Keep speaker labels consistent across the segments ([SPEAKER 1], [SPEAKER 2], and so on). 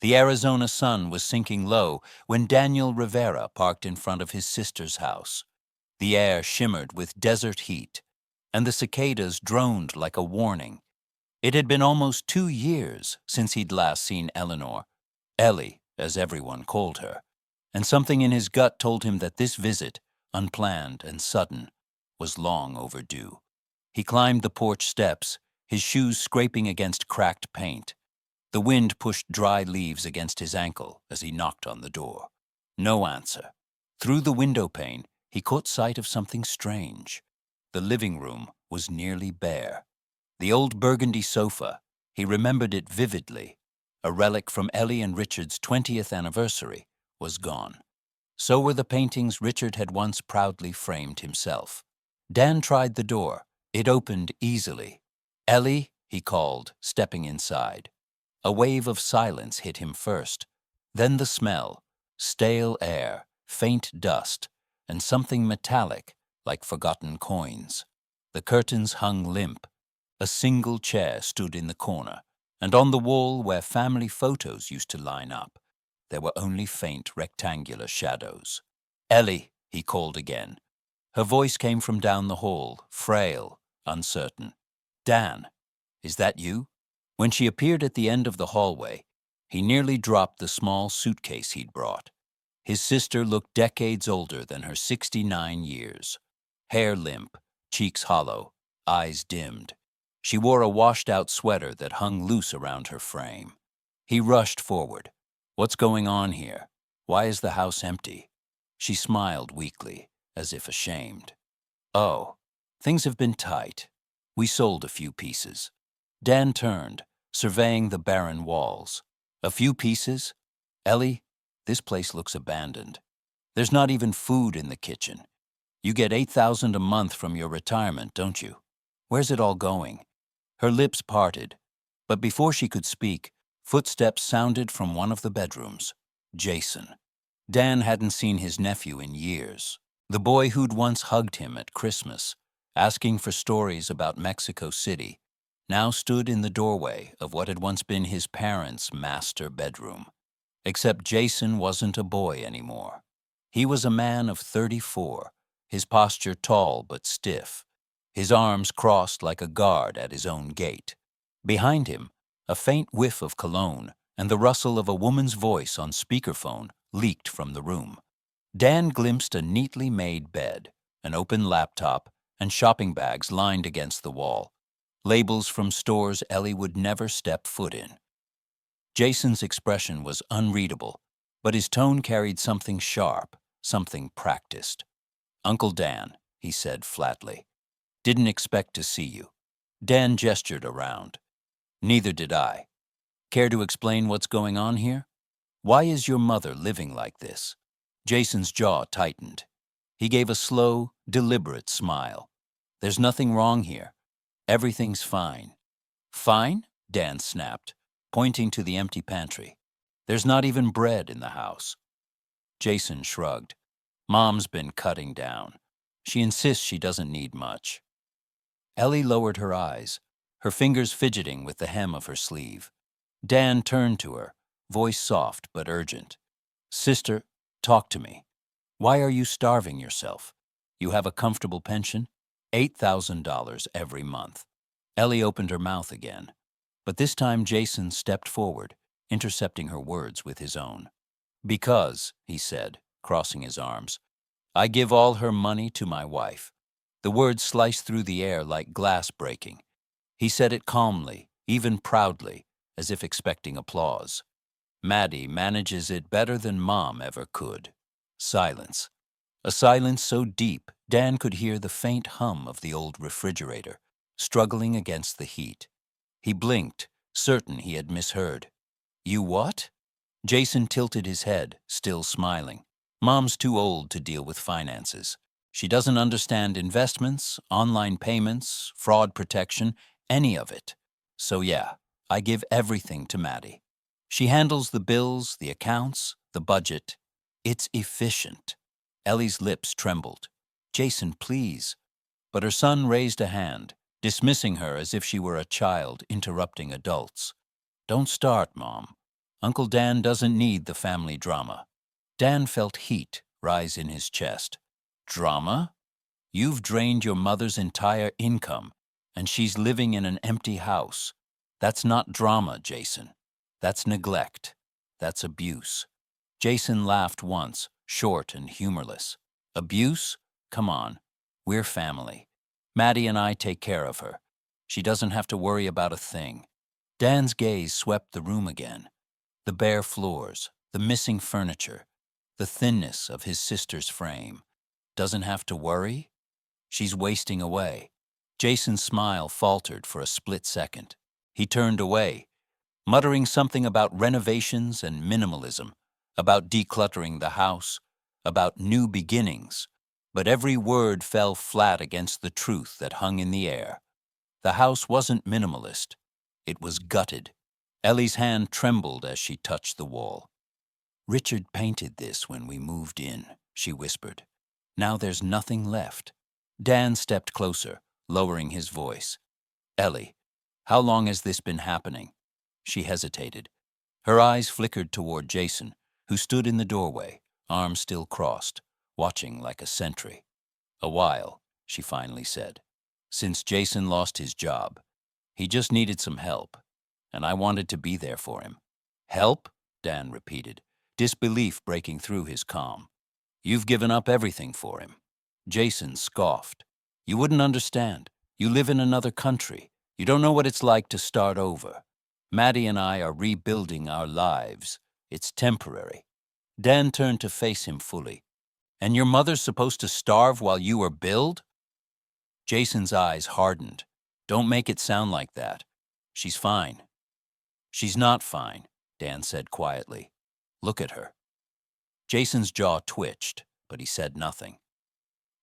[SPEAKER 1] The Arizona sun was sinking low when Daniel Rivera parked in front of his sister's house. The air shimmered with desert heat, and the cicadas droned like a warning. It had been almost 2 years since he'd last seen Eleanor, Ellie, as everyone called her, and something in his gut told him that this visit, unplanned and sudden, was long overdue. He climbed the porch steps, his shoes scraping against cracked paint. The wind pushed dry leaves against his ankle as he knocked on the door. No answer. Through the window pane, he caught sight of something strange. The living room was nearly bare. The old burgundy sofa, he remembered it vividly, a relic from Ellie and Richard's 20th anniversary, was gone. So were the paintings Richard had once proudly framed himself. Dan tried the door. It opened easily. "Ellie," he called, stepping inside. A wave of silence hit him first, then the smell, stale air, faint dust, and something metallic, like forgotten coins. The curtains hung limp. A single chair stood in the corner, and on the wall where family photos used to line up, there were only faint rectangular shadows. "Ellie," he called again. Her voice came from down the hall, frail, uncertain. "Dan, is that you?" When she appeared at the end of the hallway, he nearly dropped the small suitcase he'd brought. His sister looked decades older than her 69 years. Hair limp, cheeks hollow, eyes dimmed. She wore a washed-out sweater that hung loose around her frame. He rushed forward. "What's going on here? Why is the house empty?" She smiled weakly, as if ashamed. "Oh, things have been tight. We sold a few pieces." Dan turned, surveying the barren walls. "A few pieces? Ellie, this place looks abandoned. There's not even food in the kitchen. You get $8,000 a month from your retirement, don't you? Where's it all going?" Her lips parted, but before she could speak, footsteps sounded from one of the bedrooms. Jason. Dan hadn't seen his nephew in years. The boy who'd once hugged him at Christmas, asking for stories about Mexico City, now stood in the doorway of what had once been his parents' master bedroom. Except Jason wasn't a boy anymore. He was a man of 34, his posture tall but stiff, his arms crossed like a guard at his own gate. Behind him, a faint whiff of cologne and the rustle of a woman's voice on speakerphone leaked from the room. Dan glimpsed a neatly made bed, an open laptop, and shopping bags lined against the wall. Labels from stores Ellie would never step foot in. Jason's expression was unreadable, but his tone carried something sharp, something practiced. "Uncle Dan," he said flatly. "Didn't expect to see you." Dan gestured around. "Neither did I. Care to explain what's going on here? Why is your mother living like this?" Jason's jaw tightened. He gave a slow, deliberate smile. "There's nothing wrong here. Everything's fine." "Fine?" Dan snapped, pointing to the empty pantry. "There's not even bread in the house." Jason shrugged. "Mom's been cutting down. She insists she doesn't need much." Ellie lowered her eyes, her fingers fidgeting with the hem of her sleeve. Dan turned to her, voice soft but urgent. "Sister, talk to me. Why are you starving yourself? You have a comfortable pension? $8,000 every month." Ellie opened her mouth again, but this time Jason stepped forward, intercepting her words with his own. "Because," he said, crossing his arms, "I give all her money to my wife." The words sliced through the air like glass breaking. He said it calmly, even proudly, as if expecting applause. "Maddie manages it better than Mom ever could." Silence. A silence so deep Dan could hear the faint hum of the old refrigerator, struggling against the heat. He blinked, certain he had misheard. "You what?" Jason tilted his head, still smiling. "Mom's too old to deal with finances. She doesn't understand investments, online payments, fraud protection, any of it. So yeah, I give everything to Maddie. She handles the bills, the accounts, the budget. It's efficient." Ellie's lips trembled. "Jason, please." But her son raised a hand, dismissing her as if she were a child interrupting adults. "Don't start, Mom. Uncle Dan doesn't need the family drama. Dan felt heat rise in his chest. Drama? You've drained your mother's entire income, and she's living in an empty house. That's not drama, Jason. That's neglect. That's abuse. Jason laughed once, short and humorless. Abuse? Come on. We're family. Maddie and I take care of her. She doesn't have to worry about a thing. Dan's gaze swept the room again. The bare floors, the missing furniture, the thinness of his sister's frame. Doesn't have to worry? She's wasting away. Jason's smile faltered for a split second. He turned away, muttering something about renovations and minimalism, about decluttering the house, about new beginnings. But every word fell flat against the truth that hung in the air. The house wasn't minimalist. It was gutted. Ellie's hand trembled as she touched the wall. "Richard painted this when we moved in," she whispered. "Now there's nothing left." Dan stepped closer, lowering his voice. "Ellie, how long has this been happening?" She hesitated. Her eyes flickered toward Jason, who stood in the doorway, arms still crossed, watching like a sentry. "A while," she finally said. "Since Jason lost his job. He just needed some help, and I wanted to be there for him." "Help?" Dan repeated, disbelief breaking through his calm. "You've given up everything for him." Jason scoffed. "You wouldn't understand. You live in another country. You don't know what it's like to start over. Maddie and I are rebuilding our lives. It's temporary." Dan turned to face him fully. "And your mother's supposed to starve while you are build?" Jason's eyes hardened. "Don't make it sound like that. She's fine." "She's not fine," Dan said quietly. "Look at her." Jason's jaw twitched, but he said nothing.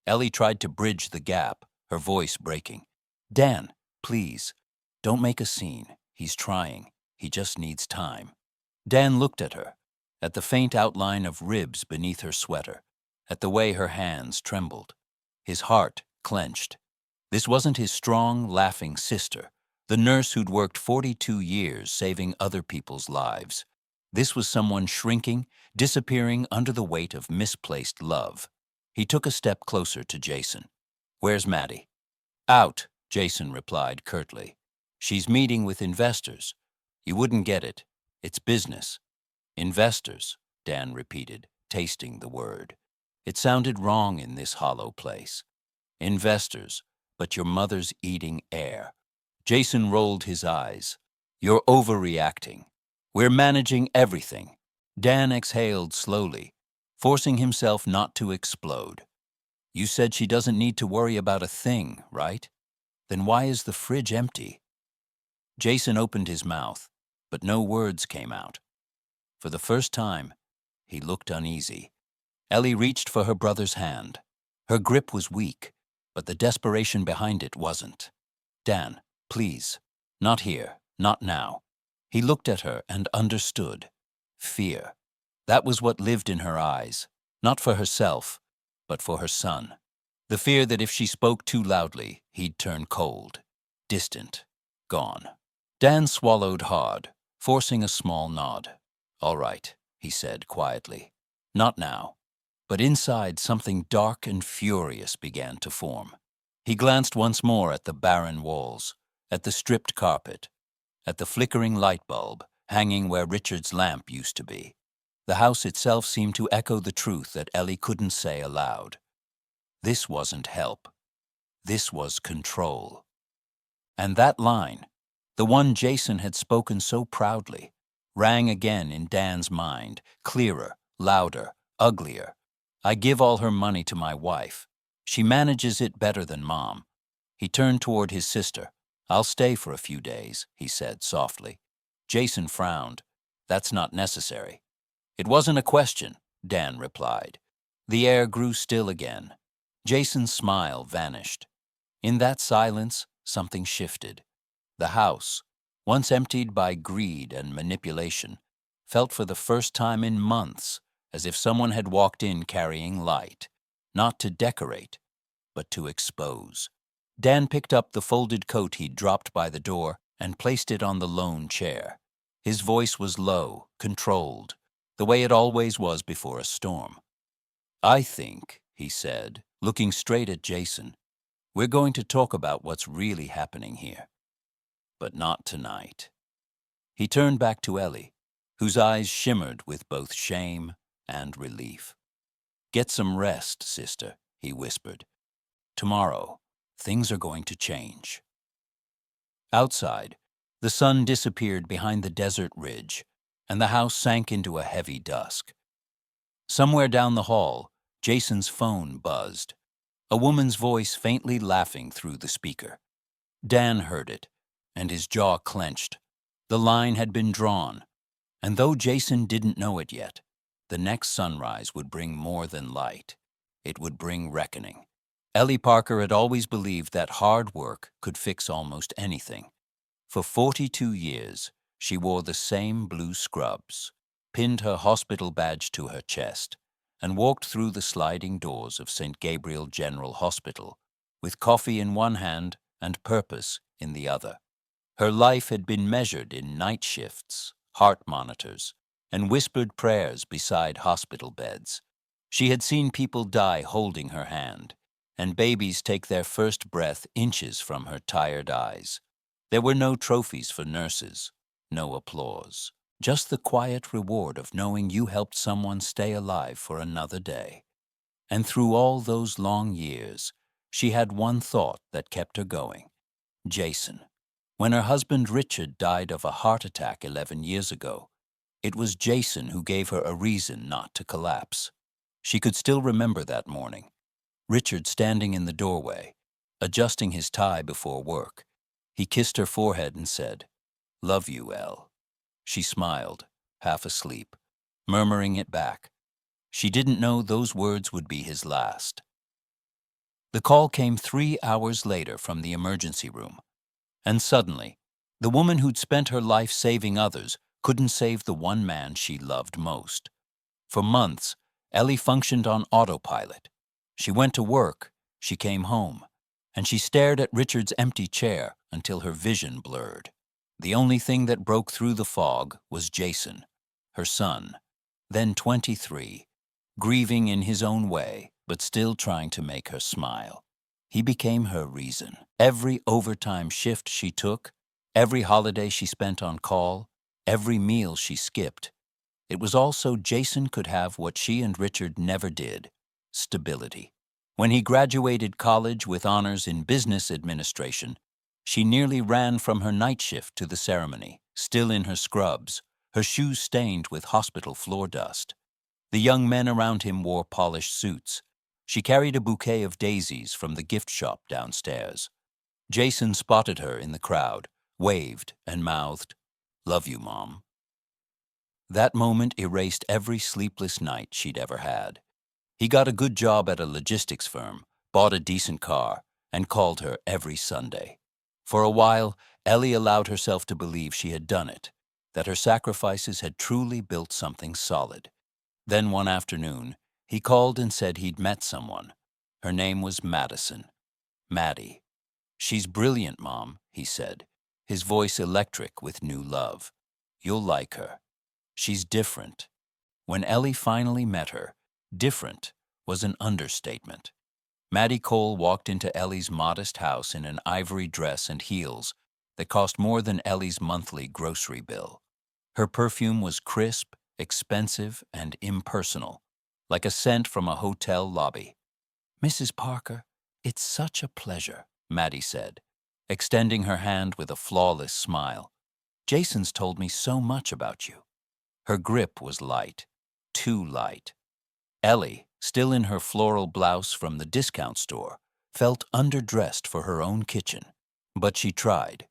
[SPEAKER 1] Ellie tried to bridge the gap, her voice breaking. "Dan, please, don't make a scene. He's trying. He just needs time." Dan looked at her, at the faint outline of ribs beneath her sweater, at the way her hands trembled. His heart clenched. This wasn't his strong, laughing sister, the nurse who'd worked 42 years saving other people's lives. This was someone shrinking, disappearing under the weight of misplaced love. He took a step closer to Jason. "Where's Maddie?" "Out," Jason replied curtly. "She's meeting with investors. You wouldn't get it. It's business." "Investors," Dan repeated, tasting the word. It sounded wrong in this hollow place. "Investors, but your mother's eating air." Jason rolled his eyes. "You're overreacting. We're managing everything." Dan exhaled slowly, forcing himself not to explode. "You said she doesn't need to worry about a thing, right? Then why is the fridge empty?" Jason opened his mouth, but no words came out. For the first time, he looked uneasy. Ellie reached for her brother's hand. Her grip was weak, but the desperation behind it wasn't. "Dan, please. Not here. Not now." He looked at her and understood. Fear. That was what lived in her eyes, not for herself, but for her son. The fear that if she spoke too loudly, he'd turn cold, distant, gone. Dan swallowed hard, forcing a small nod. "All right," he said quietly. "Not now." But inside, something dark and furious began to form. He glanced once more at the barren walls, at the stripped carpet, at the flickering light bulb hanging where Richard's lamp used to be. The house itself seemed to echo the truth that Ellie couldn't say aloud. This wasn't help. This was control. And that line, the one Jason had spoken so proudly, rang again in Dan's mind, clearer, louder, uglier. "I give all her money to my wife. She manages it better than Mom." He turned toward his sister. "I'll stay for a few days," he said softly. Jason frowned. "That's not necessary." "It wasn't a question," Dan replied. The air grew still again. Jason's smile vanished. In that silence, something shifted. The house, once emptied by greed and manipulation, felt for the first time in months as if someone had walked in carrying light, not to decorate, but to expose. Dan picked up the folded coat he'd dropped by the door and placed it on the lone chair. His voice was low, controlled, the way it always was before a storm. "I think," he said, looking straight at Jason, "we're going to talk about what's really happening here. But not tonight." He turned back to Ellie, whose eyes shimmered with both shame and relief. "Get some rest, sister," he whispered. "Tomorrow, things are going to change." Outside, the sun disappeared behind the desert ridge, and the house sank into a heavy dusk. Somewhere down the hall, Jason's phone buzzed, a woman's voice faintly laughing through the speaker. Dan heard it, and his jaw clenched. The line had been drawn, and though Jason didn't know it yet, the next sunrise would bring more than light. It would bring reckoning. Ellie Parker had always believed that hard work could fix almost anything. For 42 years, she wore the same blue scrubs, pinned her hospital badge to her chest, and walked through the sliding doors of St. Gabriel General Hospital, with coffee in one hand and purpose in the other. Her life had been measured in night shifts, heart monitors, and whispered prayers beside hospital beds. She had seen people die holding her hand, and babies take their first breath inches from her tired eyes. There were no trophies for nurses, no applause, just the quiet reward of knowing you helped someone stay alive for another day. And through all those long years, she had one thought that kept her going: Jason. When her husband Richard died of a heart attack 11 years ago, it was Jason who gave her a reason not to collapse. She could still remember that morning. Richard standing in the doorway, adjusting his tie before work. He kissed her forehead and said, "Love you, Elle." She smiled, half asleep, murmuring it back. She didn't know those words would be his last. The call came 3 hours later from the emergency room. And suddenly, the woman who'd spent her life saving others couldn't save the one man she loved most. For months, Ellie functioned on autopilot. She went to work, she came home, and she stared at Richard's empty chair until her vision blurred. The only thing that broke through the fog was Jason, her son, then 23, grieving in his own way, but still trying to make her smile. He became her reason. Every overtime shift she took, every holiday she spent on call, every meal she skipped. It was all so Jason could have what she and Richard never did: stability. When he graduated college with honors in business administration, she nearly ran from her night shift to the ceremony, still in her scrubs, her shoes stained with hospital floor dust. The young men around him wore polished suits. She carried a bouquet of daisies from the gift shop downstairs. Jason spotted her in the crowd, waved, and mouthed, "Love you, Mom." That moment erased every sleepless night she'd ever had. He got a good job at a logistics firm, bought a decent car, and called her every Sunday. For a while, Ellie allowed herself to believe she had done it, that her sacrifices had truly built something solid. Then one afternoon, he called and said he'd met someone. Her name was Madison. Maddie. "She's brilliant, Mom," he said, his voice electric with new love. "You'll like her. She's different." When Ellie finally met her, different was an understatement. Maddie Cole walked into Ellie's modest house in an ivory dress and heels that cost more than Ellie's monthly grocery bill. Her perfume was crisp, expensive, and impersonal, like a scent from a hotel lobby. "Mrs. Parker, it's such a pleasure," Maddie said, extending her hand with a flawless smile. "Jason's told me so much about you." Her grip was light, too light. Ellie, still in her floral blouse from the discount store, felt underdressed for her own kitchen. But she tried.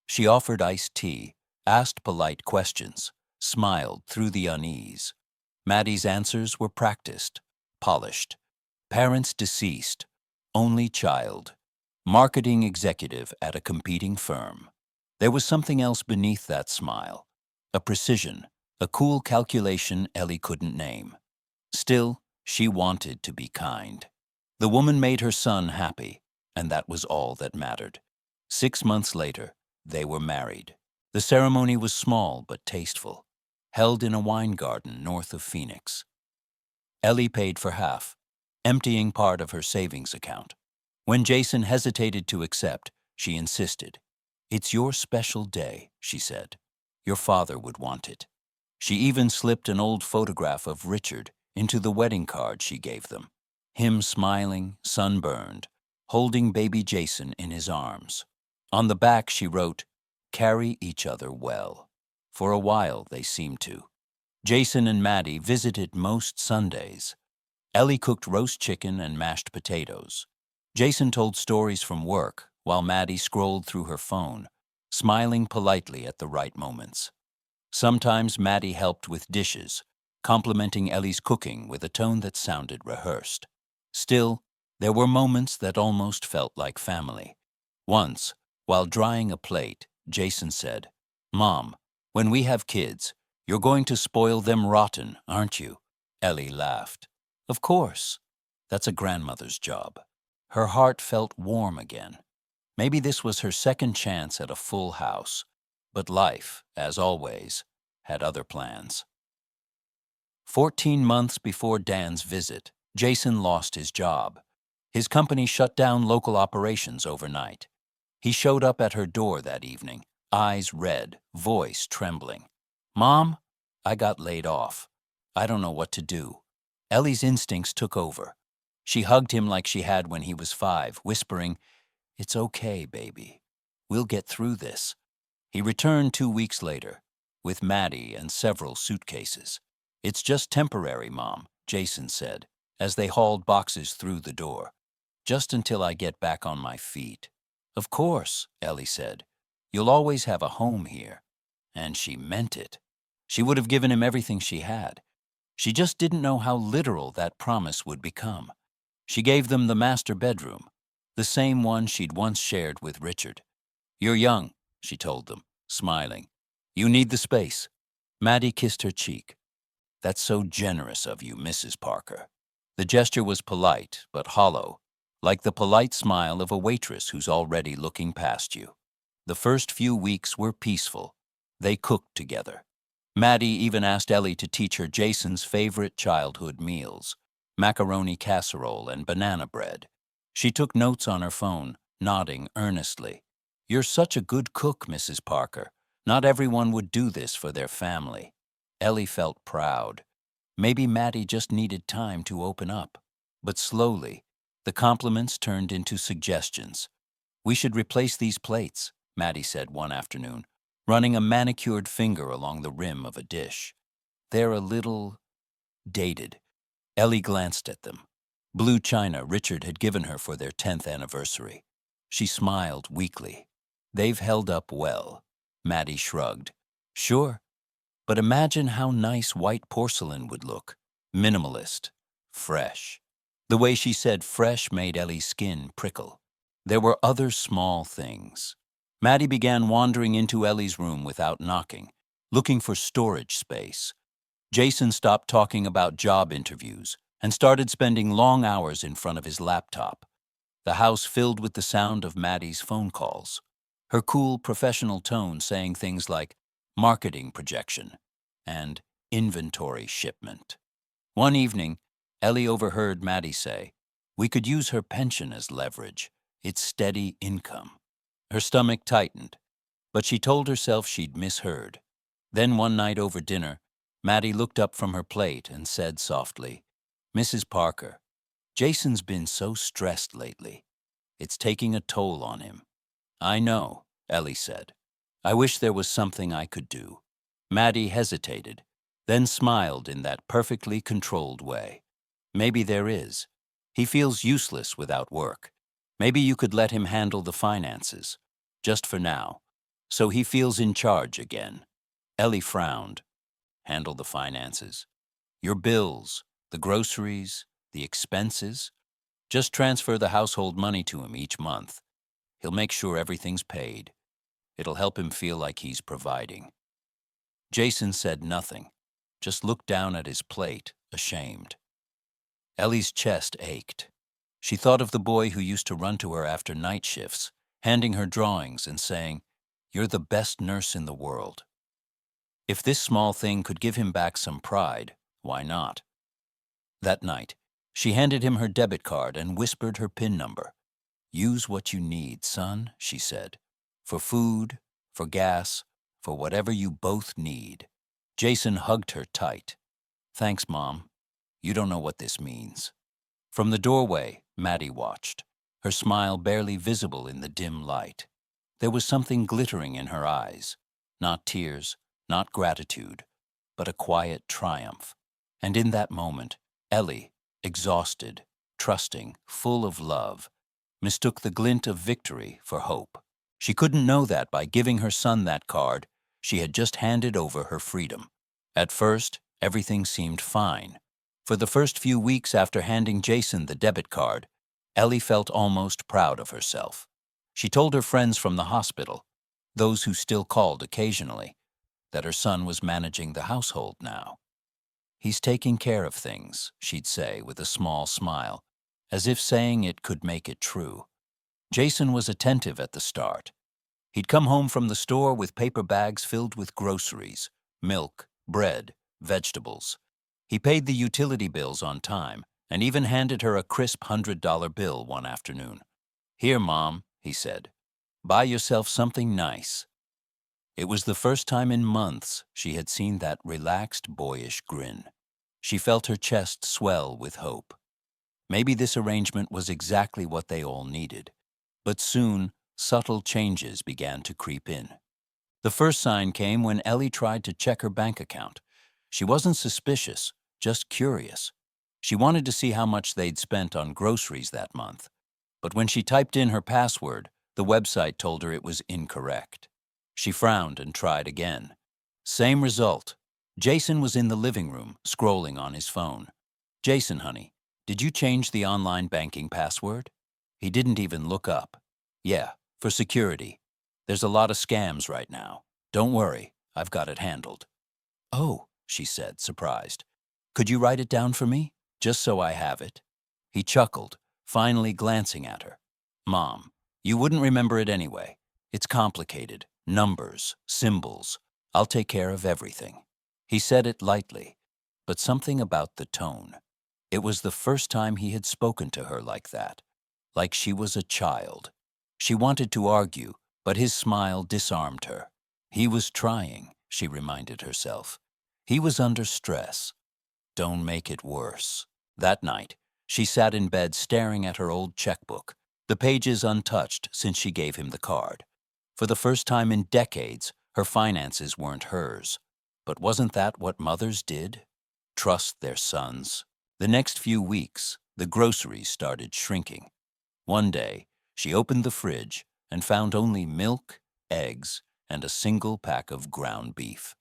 [SPEAKER 1] She offered iced tea, asked polite questions, smiled through the unease. Maddie's answers were practiced, polished. Parents deceased, only child, marketing executive at a competing firm. There was something else beneath that smile, a precision, a cool calculation Ellie couldn't name. Still, she wanted to be kind. The woman made her son happy, and that was all that mattered. 6 months later, they were married. The ceremony was small but tasteful, held in a wine garden north of Phoenix. Ellie paid for half, emptying part of her savings account. When Jason hesitated to accept, she insisted. "It's your special day," she said. "Your father would want it." She even slipped an old photograph of Richard into the wedding card she gave them. Him smiling, sunburned, holding baby Jason in his arms. On the back she wrote, "Carry each other well." For a while they seemed to. Jason and Maddie visited most Sundays. Ellie cooked roast chicken and mashed potatoes. Jason told stories from work while Maddie scrolled through her phone, smiling politely at the right moments. Sometimes Maddie helped with dishes, complimenting Ellie's cooking with a tone that sounded rehearsed. Still, there were moments that almost felt like family. Once, while drying a plate, Jason said, "Mom, when we have kids, you're going to spoil them rotten, aren't you?" Ellie laughed. "Of course. That's a grandmother's job." Her heart felt warm again. Maybe this was her second chance at a full house. But life, as always, had other plans. 14 months before Dan's visit, Jason lost his job. His company shut down local operations overnight. He showed up at her door that evening, eyes red, voice trembling. "Mom, I got laid off. I don't know what to do." Ellie's instincts took over. She hugged him like she had when he was 5, whispering, "It's okay, baby. We'll get through this." He returned 2 weeks later, with Maddie and several suitcases. "It's just temporary, Mom," Jason said, as they hauled boxes through the door. "Just until I get back on my feet." "Of course," Ellie said. "You'll always have a home here." And she meant it. She would have given him everything she had. She just didn't know how literal that promise would become. She gave them the master bedroom, the same one she'd once shared with Richard. "You're young," she told them, smiling. "You need the space." Maddie kissed her cheek. "That's so generous of you, Mrs. Parker." The gesture was polite, but hollow, like the polite smile of a waitress who's already looking past you. The first few weeks were peaceful. They cooked together. Maddie even asked Ellie to teach her Jason's favorite childhood meals, macaroni casserole and banana bread. She took notes on her phone, nodding earnestly. "You're such a good cook, Mrs. Parker. Not everyone would do this for their family." Ellie felt proud. Maybe Maddie just needed time to open up. But slowly, the compliments turned into suggestions. "We should replace these plates," Maddie said one afternoon, running a manicured finger along the rim of a dish. "They're a little dated." Ellie glanced at them. Blue china Richard had given her for their 10th anniversary. She smiled weakly. "They've held up well." Maddie shrugged. "Sure, but imagine how nice white porcelain would look. Minimalist. Fresh." The way she said fresh made Ellie's skin prickle. There were other small things. Maddie began wandering into Ellie's room without knocking, looking for storage space. Jason stopped talking about job interviews and started spending long hours in front of his laptop. The house filled with the sound of Maddie's phone calls, her cool professional tone saying things like marketing projection and inventory shipment. One evening, Ellie overheard Maddie say, "We could use her pension as leverage. It's steady income." Her stomach tightened, but she told herself she'd misheard. Then one night over dinner, Maddie looked up from her plate and said softly, "Mrs. Parker, Jason's been so stressed lately. It's taking a toll on him." "I know," Ellie said. "I wish there was something I could do." Maddie hesitated, then smiled in that perfectly controlled way. "Maybe there is. He feels useless without work. Maybe you could let him handle the finances, just for now, so he feels in charge again." Ellie frowned. "Handle the finances? Your bills, the groceries, the expenses? Just transfer the household money to him each month. He'll make sure everything's paid. It'll help him feel like he's providing." Jason said nothing, just looked down at his plate, ashamed. Ellie's chest ached. She thought of the boy who used to run to her after night shifts, handing her drawings and saying, You're the best nurse in the world." If this small thing could give him back some pride, why not? That night, she handed him her debit card and whispered her PIN number. "Use what you need, son," she said. "For food, for gas, for whatever you both need." Jason hugged her tight. "Thanks, Mom. You don't know what this means." From the doorway, Maddie watched, her smile barely visible in the dim light. There was something glittering in her eyes, not tears, not gratitude, but a quiet triumph. And in that moment, Ellie, exhausted, trusting, full of love, mistook the glint of victory for hope. She couldn't know that by giving her son that card, she had just handed over her freedom. At first, everything seemed fine. For the first few weeks after handing Jason the debit card, Ellie felt almost proud of herself. She told her friends from the hospital, those who still called occasionally, that her son was managing the household now. "He's taking care of things," she'd say with a small smile, as if saying it could make it true. Jason was attentive at the start. He'd come home from the store with paper bags filled with groceries, milk, bread, vegetables. He paid the utility bills on time and even handed her a crisp $100 bill one afternoon. "Here, Mom," he said. "Buy yourself something nice." It was the first time in months she had seen that relaxed, boyish grin. She felt her chest swell with hope. Maybe this arrangement was exactly what they all needed. But soon, subtle changes began to creep in. The first sign came when Ellie tried to check her bank account. She wasn't suspicious, just curious. She wanted to see how much they'd spent on groceries that month. But when she typed in her password, the website told her it was incorrect. She frowned and tried again. Same result. Jason was in the living room, scrolling on his phone. "Jason, honey, did you change the online banking password?" He didn't even look up. "Yeah, for security. There's a lot of scams right now. Don't worry, I've got it handled." "Oh," she said, surprised. "Could you write it down for me, just so I have it?" He chuckled, finally glancing at her. "Mom, you wouldn't remember it anyway. It's complicated. Numbers, symbols. I'll take care of everything." He said it lightly, but something about the tone. It was the first time he had spoken to her like that, like she was a child. She wanted to argue, but his smile disarmed her. He was trying, she reminded herself. He was under stress. Don't make it worse. That night, she sat in bed staring at her old checkbook, the pages untouched since she gave him the card. For the first time in decades, her finances weren't hers. But wasn't that what mothers did? Trust their sons. The next few weeks, the groceries started shrinking. One day, she opened the fridge and found only milk, eggs, and a single pack of ground beef.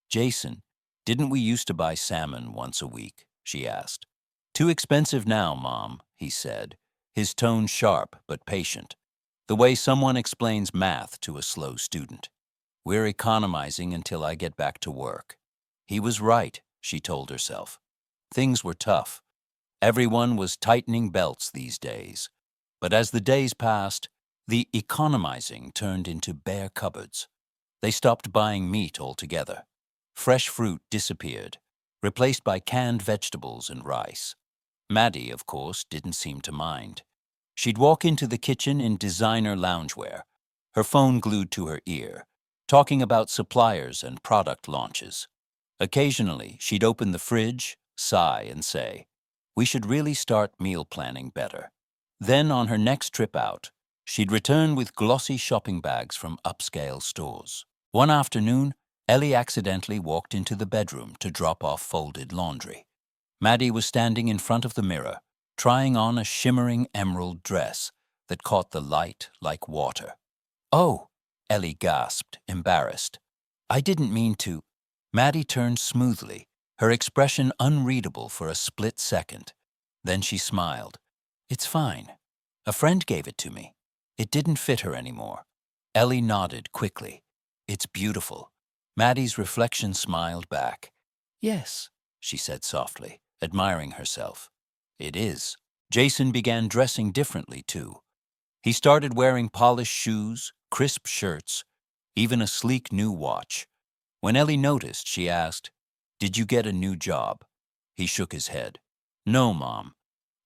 [SPEAKER 1] "Jason, didn't we used to buy salmon once a week?" she asked. "Too expensive now, Mom," he said, his tone sharp but patient, the way someone explains math to a slow student. "We're economizing until I get back to work." He was right, she told herself. Things were tough. Everyone was tightening belts these days. But as the days passed, the economizing turned into bare cupboards. They stopped buying meat altogether. Fresh fruit disappeared, replaced by canned vegetables and rice. Maddie, of course, didn't seem to mind. She'd walk into the kitchen in designer loungewear, her phone glued to her ear, talking about suppliers and product launches. Occasionally, she'd open the fridge, sigh, and say, "We should really start meal planning better." Then, on her next trip out, she'd return with glossy shopping bags from upscale stores. One afternoon, Ellie accidentally walked into the bedroom to drop off folded laundry. Maddie was standing in front of the mirror, trying on a shimmering emerald dress that caught the light like water. "Oh," Ellie gasped, embarrassed. "I didn't mean to." Maddie turned smoothly, her expression unreadable for a split second. Then she smiled. "It's fine. A friend gave it to me. It didn't fit her anymore." Ellie nodded quickly. "It's beautiful." Maddie's reflection smiled back. "Yes," she said softly, admiring herself. "It is." Jason began dressing differently, too. He started wearing polished shoes, crisp shirts. even a sleek new watch. When Ellie noticed, she asked, "Did you get a new job?" He shook his head. "No, Mom.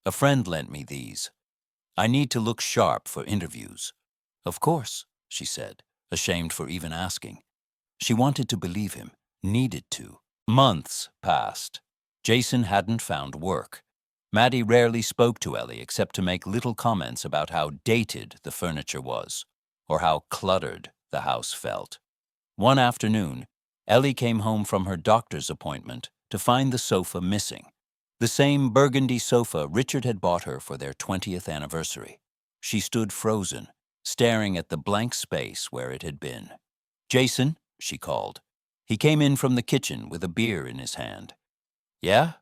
[SPEAKER 1] A friend lent me these. I need to look sharp for interviews." "Of course," she said, ashamed for even asking. She wanted to believe him, needed to. Months passed. Jason hadn't found work. Maddie rarely spoke to Ellie except to make little comments about how dated the furniture was, or how cluttered the house felt. One afternoon, Ellie came home from her doctor's appointment to find the sofa missing. The same burgundy sofa Richard had bought her for their 20th anniversary. She stood frozen, staring at the blank space where it had been. "Jason," she called. He came in from the kitchen with a beer in his hand. "Yeah?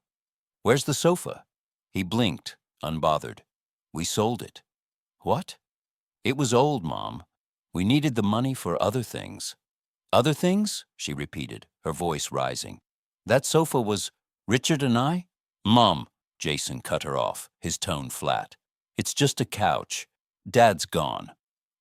[SPEAKER 1] Where's the sofa?" He blinked, unbothered. "We sold it." "What?" "It was old, Mom. We needed the money for other things." "Other things?" she repeated, her voice rising. "That sofa was Richard and I?" "Mom," Jason cut her off, his tone flat. "It's just a couch. Dad's gone.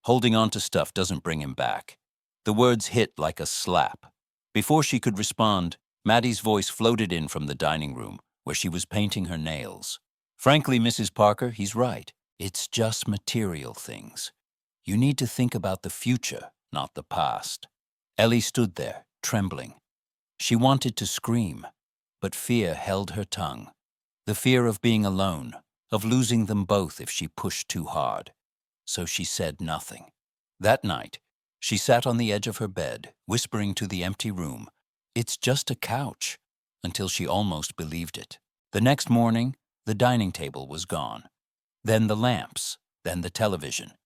[SPEAKER 1] Holding on to stuff doesn't bring him back." The words hit like a slap. Before she could respond, Maddie's voice floated in from the dining room, where she was painting her nails. "Frankly, Mrs. Parker, he's right. It's just material things. You need to think about the future, not the past." Ellie stood there, trembling. She wanted to scream, but fear held her tongue. The fear of being alone, of losing them both if she pushed too hard. So she said nothing. That night, she sat on the edge of her bed, whispering to the empty room, "It's just a couch," until she almost believed it. The next morning, the dining table was gone. Then the lamps, then the television.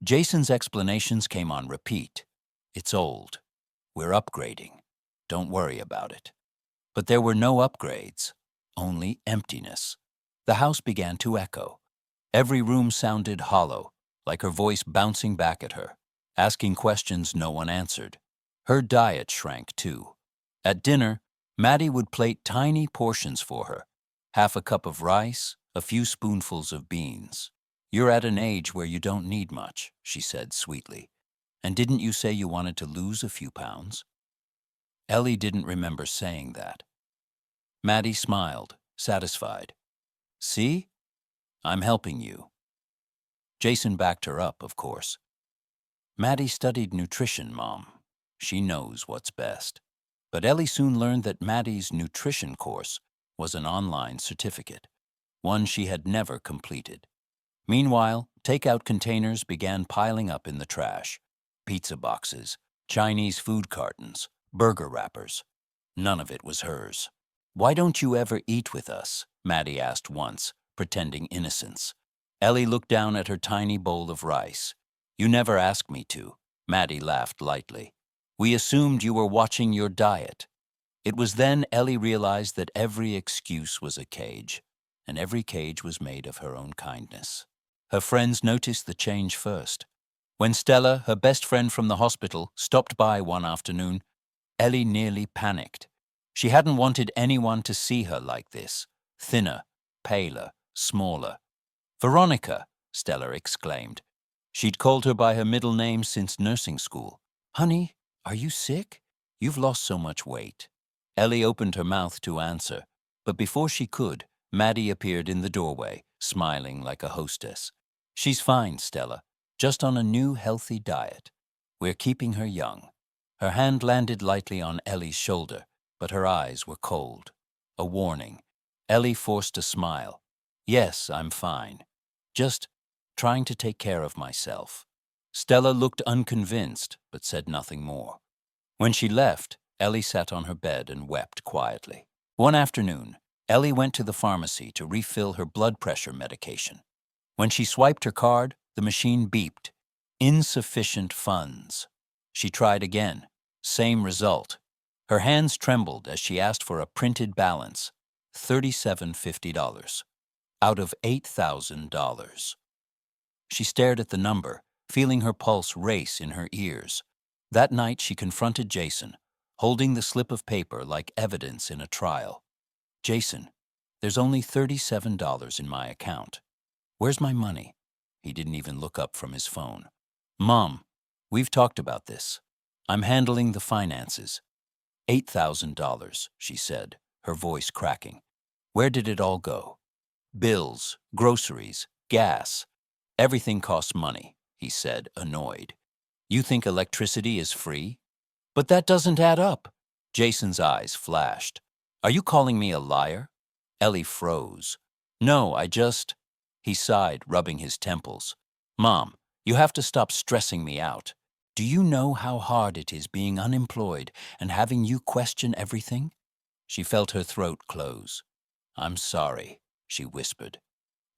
[SPEAKER 1] Jason's explanations came on repeat. "It's old. We're upgrading. Don't worry about it." But there were no upgrades, only emptiness. The house began to echo. Every room sounded hollow, like her voice bouncing back at her, asking questions no one answered. Her diet shrank too. At dinner, Maddie would plate tiny portions for her, half a cup of rice, a few spoonfuls of beans. "You're at an age where you don't need much," she said sweetly. "And didn't you say you wanted to lose a few pounds?" Ellie didn't remember saying that. Maddie smiled, satisfied. "See? I'm helping you." Jason backed her up, of course. "Maddie studied nutrition, Mom. She knows what's best." But Ellie soon learned that Maddie's nutrition course was an online certificate, one she had never completed. Meanwhile, takeout containers began piling up in the trash. Pizza boxes, Chinese food cartons, burger wrappers. None of it was hers. "Why don't you ever eat with us?" Maddie asked once, pretending innocence. Ellie looked down at her tiny bowl of rice. "You never asked me to." Maddie laughed lightly. "We assumed you were watching your diet." It was then Ellie realized that every excuse was a cage, and every cage was made of her own kindness. Her friends noticed the change first. When Stella, her best friend from the hospital, stopped by one afternoon, Ellie nearly panicked. She hadn't wanted anyone to see her like this, thinner, paler, smaller. "Veronica," Stella exclaimed. She'd called her by her middle name since nursing school. "Honey, are you sick? You've lost so much weight." Ellie opened her mouth to answer, but before she could, Maddie appeared in the doorway, smiling like a hostess. "She's fine, Stella, just on a new healthy diet. We're keeping her young." Her hand landed lightly on Ellie's shoulder, but her eyes were cold. A warning. Ellie forced a smile. "Yes, I'm fine. Just trying to take care of myself." Stella looked unconvinced, but said nothing more. When she left, Ellie sat on her bed and wept quietly. One afternoon, Ellie went to the pharmacy to refill her blood pressure medication. When she swiped her card, the machine beeped. Insufficient funds. She tried again. Same result. Her hands trembled as she asked for a printed balance, $37.50, out of $8,000. She stared at the number, feeling her pulse race in her ears. That night she confronted Jason, holding the slip of paper like evidence in a trial. "Jason, there's only $37 in my account. Where's my money?" He didn't even look up from his phone. "Mom, we've talked about this. I'm handling the finances. $8,000, she said, her voice cracking. Where did it all go? Bills, groceries, gas. Everything costs money, he said, annoyed. You think electricity is free? But that doesn't add up. Jason's eyes flashed. Are you calling me a liar? Ellie froze. No, He sighed, rubbing his temples. Mom, you have to stop stressing me out. Do you know how hard it is being unemployed and having you question everything? She felt her throat close. I'm sorry, she whispered.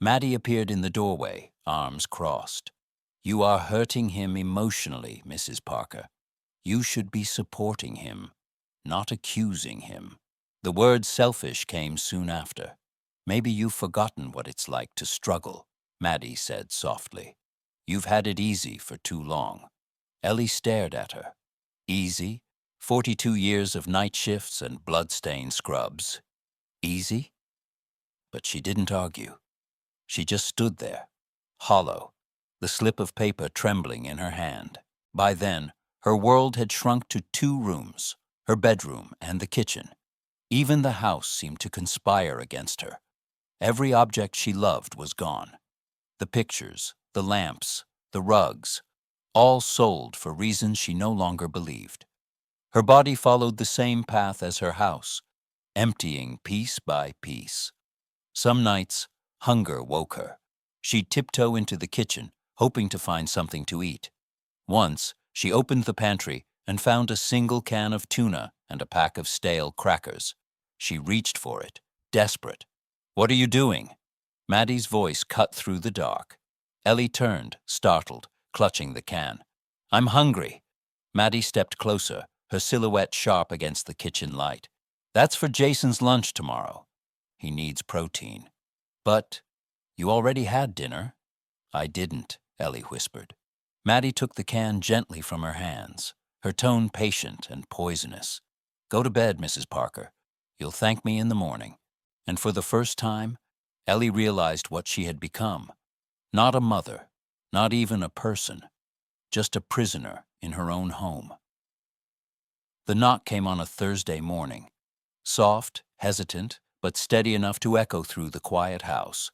[SPEAKER 1] Maddie appeared in the doorway, arms crossed. You are hurting him emotionally, Mrs. Parker. You should be supporting him, not accusing him. The word selfish came soon after. Maybe you've forgotten what it's like to struggle, Maddie said softly. You've had it easy for too long. Ellie stared at her. Easy? 42 years of night shifts and blood-stained scrubs. Easy? But she didn't argue. She just stood there, hollow, the slip of paper trembling in her hand. By then, her world had shrunk to 2 rooms, her bedroom and the kitchen. Even the house seemed to conspire against her. Every object she loved was gone. The pictures, the lamps, the rugs, all sold for reasons she no longer believed. Her body followed the same path as her house, emptying piece by piece. Some nights, hunger woke her. She'd tiptoe into the kitchen, hoping to find something to eat. Once, she opened the pantry and found a single can of tuna and a pack of stale crackers. She reached for it, desperate. What are you doing? Maddie's voice cut through the dark. Ellie turned, startled, clutching the can. I'm hungry. Maddie stepped closer, her silhouette sharp against the kitchen light. That's for Jason's lunch tomorrow. He needs protein. But you already had dinner. I didn't, Ellie whispered. Maddie took the can gently from her hands, her tone patient and poisonous. Go to bed, Mrs. Parker. You'll thank me in the morning. And for the first time, Ellie realized what she had become. Not a mother, not even a person, just a prisoner in her own home. The knock came on a Thursday morning. Soft, hesitant, but steady enough to echo through the quiet house.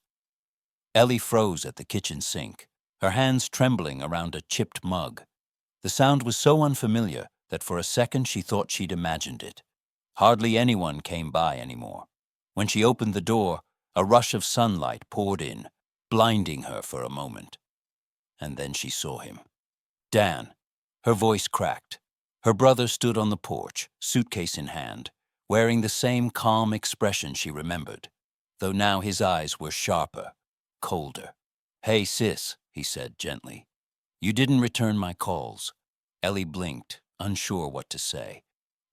[SPEAKER 1] Ellie froze at the kitchen sink, her hands trembling around a chipped mug. The sound was so unfamiliar that for a second she thought she'd imagined it. Hardly anyone came by anymore. When she opened the door, a rush of sunlight poured in, blinding her for a moment. And then she saw him. Dan. Her voice cracked. Her brother stood on the porch, suitcase in hand, wearing the same calm expression she remembered, though now his eyes were sharper, colder. Hey, sis, he said gently. You didn't return my calls. Ellie blinked, unsure what to say.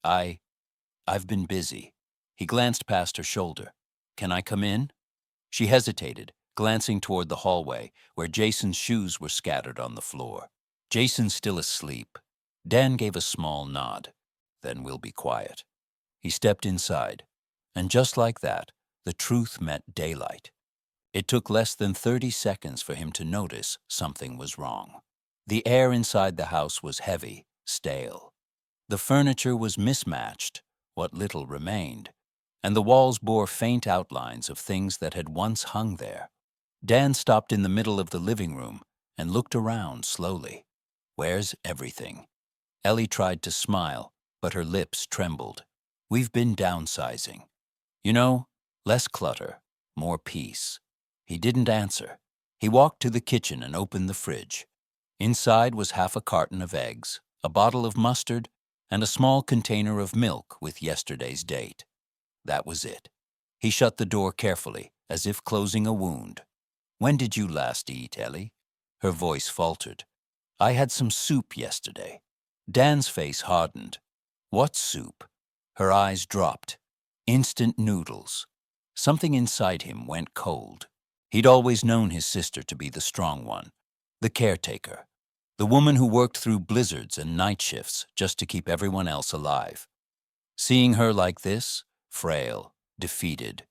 [SPEAKER 1] I've been busy. He glanced past her shoulder. Can I come in? She hesitated, glancing toward the hallway, where Jason's shoes were scattered on the floor. Jason's still asleep. Dan gave a small nod. Then we'll be quiet. He stepped inside, and just like that, the truth met daylight. It took less than 30 seconds for him to notice something was wrong. The air inside the house was heavy, stale. The furniture was mismatched, what little remained, and the walls bore faint outlines of things that had once hung there. Dan stopped in the middle of the living room and looked around slowly. Where's everything? Ellie tried to smile, but her lips trembled. We've been downsizing. You know, less clutter, more peace. He didn't answer. He walked to the kitchen and opened the fridge. Inside was half a carton of eggs, a bottle of mustard, and a small container of milk with yesterday's date. That was it. He shut the door carefully, as if closing a wound. When did you last eat, Ellie? Her voice faltered. I had some soup yesterday. Dan's face hardened. What soup? Her eyes dropped. Instant noodles. Something inside him went cold. He'd always known his sister to be the strong one, the caretaker, the woman who worked through blizzards and night shifts just to keep everyone else alive. Seeing her like this, frail, defeated,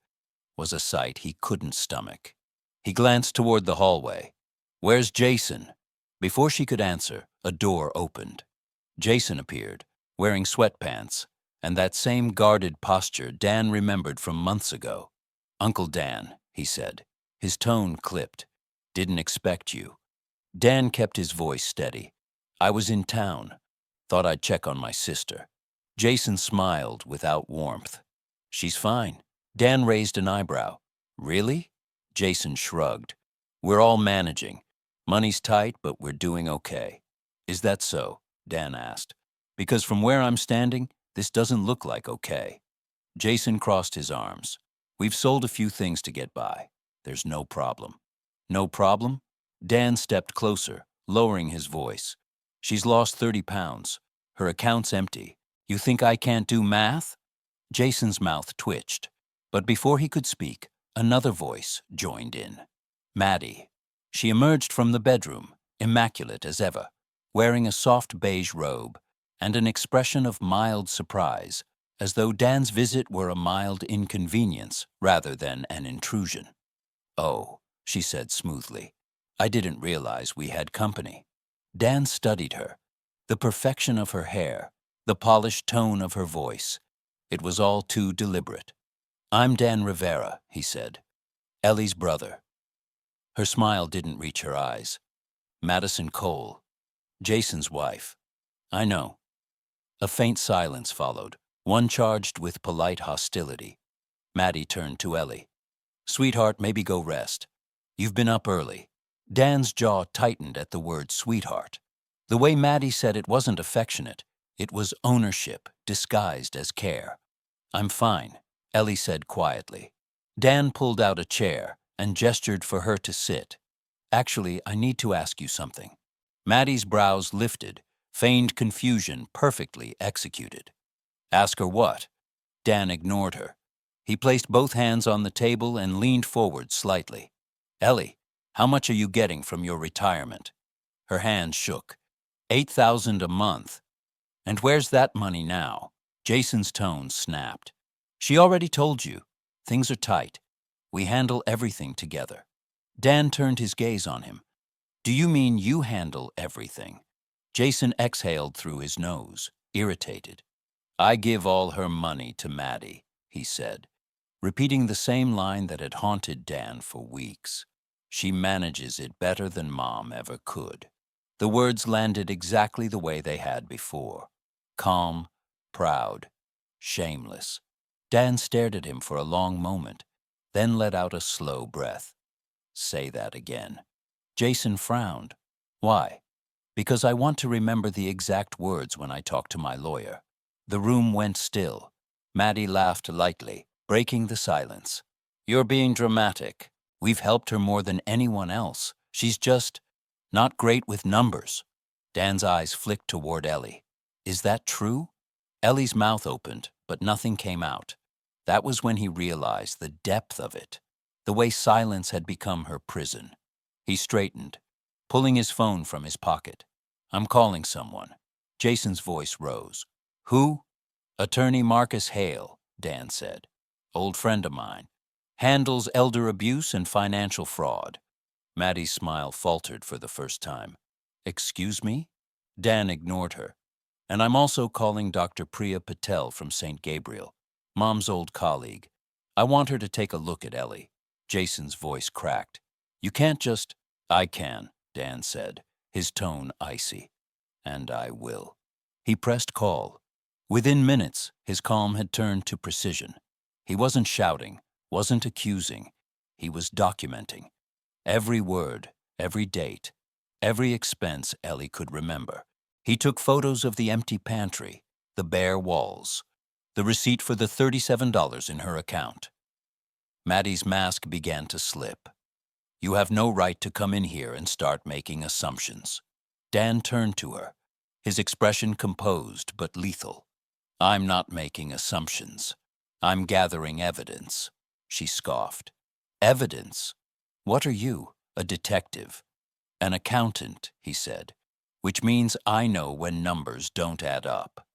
[SPEAKER 1] was a sight he couldn't stomach. He glanced toward the hallway. Where's Jason? Before she could answer, a door opened. Jason appeared, wearing sweatpants, and that same guarded posture Dan remembered from months ago. "Uncle Dan," he said, his tone clipped. "Didn't expect you." Dan kept his voice steady. "I was in town. Thought I'd check on my sister." Jason smiled without warmth. "She's fine." Dan raised an eyebrow. "Really?" Jason shrugged. "We're all managing. Money's tight, but we're doing okay." "Is that so?" Dan asked. "Because from where I'm standing, this doesn't look like okay." Jason crossed his arms. "We've sold a few things to get by. There's no problem." "No problem?" Dan stepped closer, lowering his voice. "She's lost 30 pounds. Her account's empty. You think I can't do math?" Jason's mouth twitched. But before he could speak, another voice joined in. Maddie. She emerged from the bedroom, immaculate as ever, wearing a soft beige robe and an expression of mild surprise, as though Dan's visit were a mild inconvenience rather than an intrusion. "Oh," she said smoothly. "I didn't realize we had company." Dan studied her. The perfection of her hair, the polished tone of her voice. It was all too deliberate. "I'm Dan Rivera," he said. "Ellie's brother." Her smile didn't reach her eyes. "Madison Cole. Jason's wife." "I know." A faint silence followed, one charged with polite hostility. Maddie turned to Ellie. "Sweetheart, maybe go rest. You've been up early." Dan's jaw tightened at the word sweetheart. The way Maddie said it wasn't affectionate. It was ownership disguised as care. "I'm fine," Ellie said quietly. Dan pulled out a chair and gestured for her to sit. "Actually, I need to ask you something." Maddie's brows lifted, feigned confusion perfectly executed. "Ask her what?" Dan ignored her. He placed both hands on the table and leaned forward slightly. "Ellie, how much are you getting from your retirement?" Her hands shook. $8,000 a month. "And where's that money now?" Jason's tone snapped. "She already told you. Things are tight. We handle everything together." Dan turned his gaze on him. "Do you mean you handle everything?" Jason exhaled through his nose, irritated. "I give all her money to Maddie," he said, repeating the same line that had haunted Dan for weeks. "She manages it better than Mom ever could." The words landed exactly the way they had before. Calm, proud, shameless. Dan stared at him for a long moment, then let out a slow breath. "Say that again." Jason frowned. "Why?" "Because I want to remember the exact words when I talk to my lawyer." The room went still. Maddie laughed lightly, breaking the silence. "You're being dramatic. We've helped her more than anyone else. She's just not great with numbers." Dan's eyes flicked toward Ellie. "Is that true?" Ellie's mouth opened, but nothing came out. That was when he realized the depth of it, the way silence had become her prison. He straightened, pulling his phone from his pocket. "I'm calling someone." Jason's voice rose. "Who?" "Attorney Marcus Hale," Dan said. "Old friend of mine. Handles elder abuse and financial fraud." Maddie's smile faltered for the first time. "Excuse me?" Dan ignored her. "And I'm also calling Dr. Priya Patel from St. Gabriel, Mom's old colleague. I want her to take a look at Ellie." Jason's voice cracked. "You can't just—" "I can," Dan said, his tone icy. "And I will." He pressed call. Within minutes, his calm had turned to precision. He wasn't shouting, wasn't accusing. He was documenting. Every word, every date, every expense Ellie could remember. He took photos of the empty pantry, the bare walls, the receipt for the $37 in her account. Maddie's mask began to slip. "You have no right to come in here and start making assumptions." Dan turned to her, his expression composed but lethal. "I'm not making assumptions. I'm gathering evidence," she scoffed. "Evidence? What are you, a detective?" "An accountant," he said, "which means I know when numbers don't add up."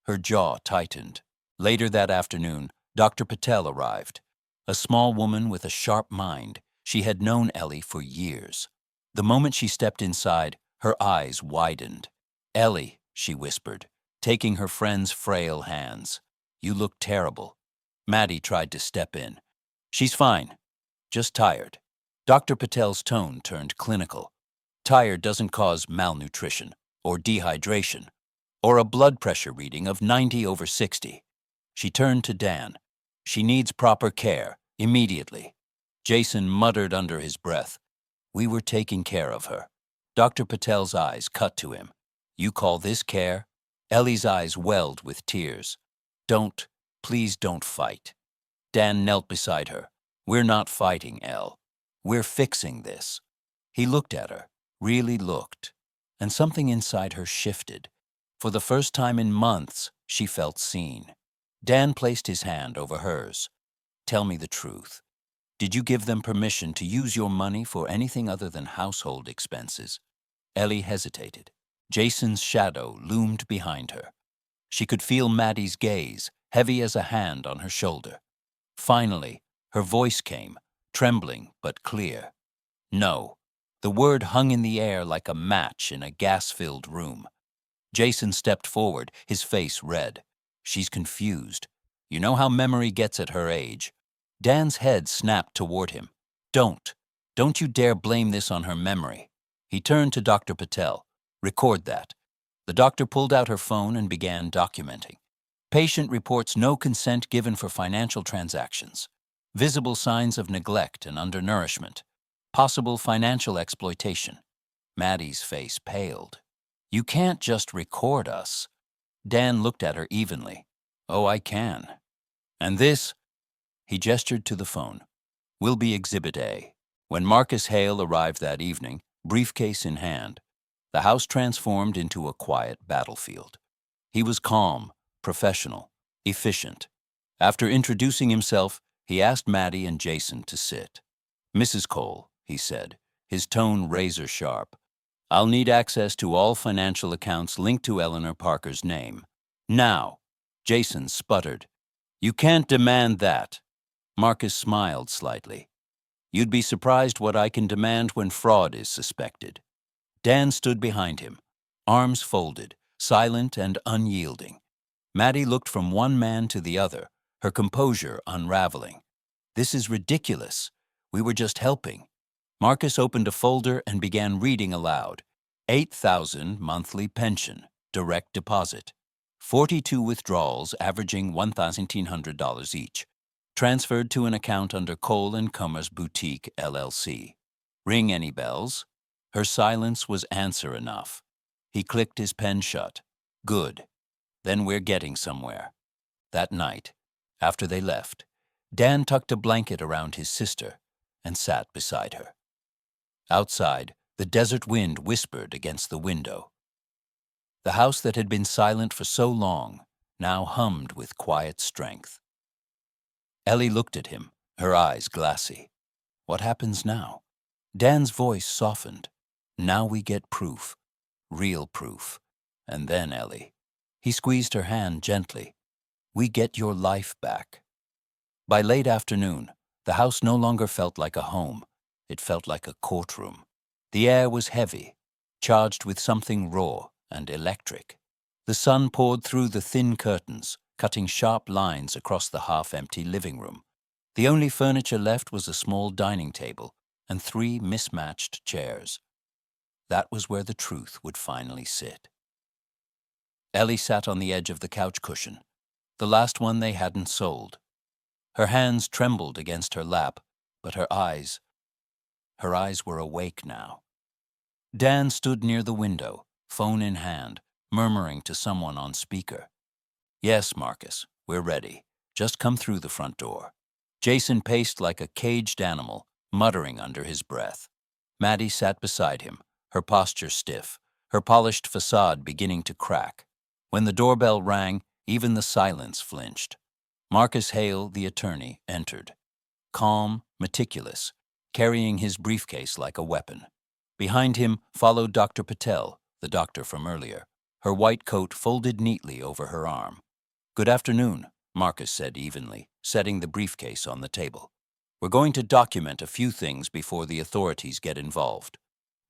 [SPEAKER 1] Her jaw tightened. Later that afternoon, Dr. Patel arrived. A small woman with a sharp mind. She had known Ellie for years. The moment she stepped inside, her eyes widened. "Ellie," she whispered, taking her friend's frail hands. "You look terrible." Maddie tried to step in. "She's fine, just tired." Dr. Patel's tone turned clinical. Tired doesn't cause malnutrition, or dehydration, or a blood pressure reading of 90/60. She turned to Dan. "She needs proper care, immediately." Jason muttered under his breath. "We were taking care of her." Dr. Patel's eyes cut to him. "You call this care?" Ellie's eyes welled with tears. Please don't fight." Dan knelt beside her. "We're not fighting, Elle. We're fixing this." He looked at her, really looked, and something inside her shifted. For the first time in months, she felt seen. Dan placed his hand over hers. "Tell me the truth. Did you give them permission to use your money for anything other than household expenses?" Ellie hesitated. Jason's shadow loomed behind her. She could feel Maddie's gaze, heavy as a hand on her shoulder. Finally, her voice came, trembling but clear. "No." The word hung in the air like a match in a gas-filled room. Jason stepped forward, his face red. "She's confused. You know how memory gets at her age." Dan's head snapped toward him. Don't you dare blame this on her memory." He turned to Dr. Patel. "Record that." The doctor pulled out her phone and began documenting. "Patient reports no consent given for financial transactions. Visible signs of neglect and undernourishment. Possible financial exploitation." Maddie's face paled. "You can't just record us." Dan looked at her evenly. "Oh, I can. And this," he gestured to the phone, "will be Exhibit A." When Marcus Hale arrived that evening, briefcase in hand, the house transformed into a quiet battlefield. He was calm, professional, efficient. After introducing himself, he asked Maddie and Jason to sit. "Mrs. Cole," he said, his tone razor sharp, "I'll need access to all financial accounts linked to Eleanor Parker's name. Now." Jason sputtered. "You can't demand that." Marcus smiled slightly. "You'd be surprised what I can demand when fraud is suspected." Dan stood behind him, arms folded, silent and unyielding. Maddie looked from one man to the other, her composure unraveling. "This is ridiculous. We were just helping." Marcus opened a folder and began reading aloud. 8,000 monthly pension, direct deposit. 42 withdrawals averaging $1,900 each. Transferred to an account under Cole and Comer's Boutique, LLC. Ring any bells? Her silence was answer enough. He clicked his pen shut. "Good. Then we're getting somewhere." That night, after they left, Dan tucked a blanket around his sister and sat beside her. Outside, the desert wind whispered against the window. The house that had been silent for so long now hummed with quiet strength. Ellie looked at him, her eyes glassy. "What happens now?" Dan's voice softened. "Now we get proof. Real proof. And then, Ellie," he squeezed her hand gently, "we get your life back." By late afternoon, the house no longer felt like a home. It felt like a courtroom. The air was heavy, charged with something raw and electric. The sun poured through the thin curtains, cutting sharp lines across the half-empty living room. The only furniture left was a small dining table and 3 mismatched chairs. That was where the truth would finally sit. Ellie sat on the edge of the couch cushion, the last one they hadn't sold. Her hands trembled against her lap, but her eyes were awake now. Dan stood near the window, phone in hand, murmuring to someone on speaker. "Yes, Marcus, we're ready. Just come through the front door." Jason paced like a caged animal, muttering under his breath. Maddie sat beside him, her posture stiff, her polished facade beginning to crack. When the doorbell rang, even the silence flinched. Marcus Hale, the attorney, entered. Calm, meticulous, carrying his briefcase like a weapon. Behind him followed Dr. Patel, the doctor from earlier, her white coat folded neatly over her arm. "Good afternoon," Marcus said evenly, setting the briefcase on the table. "We're going to document a few things before the authorities get involved."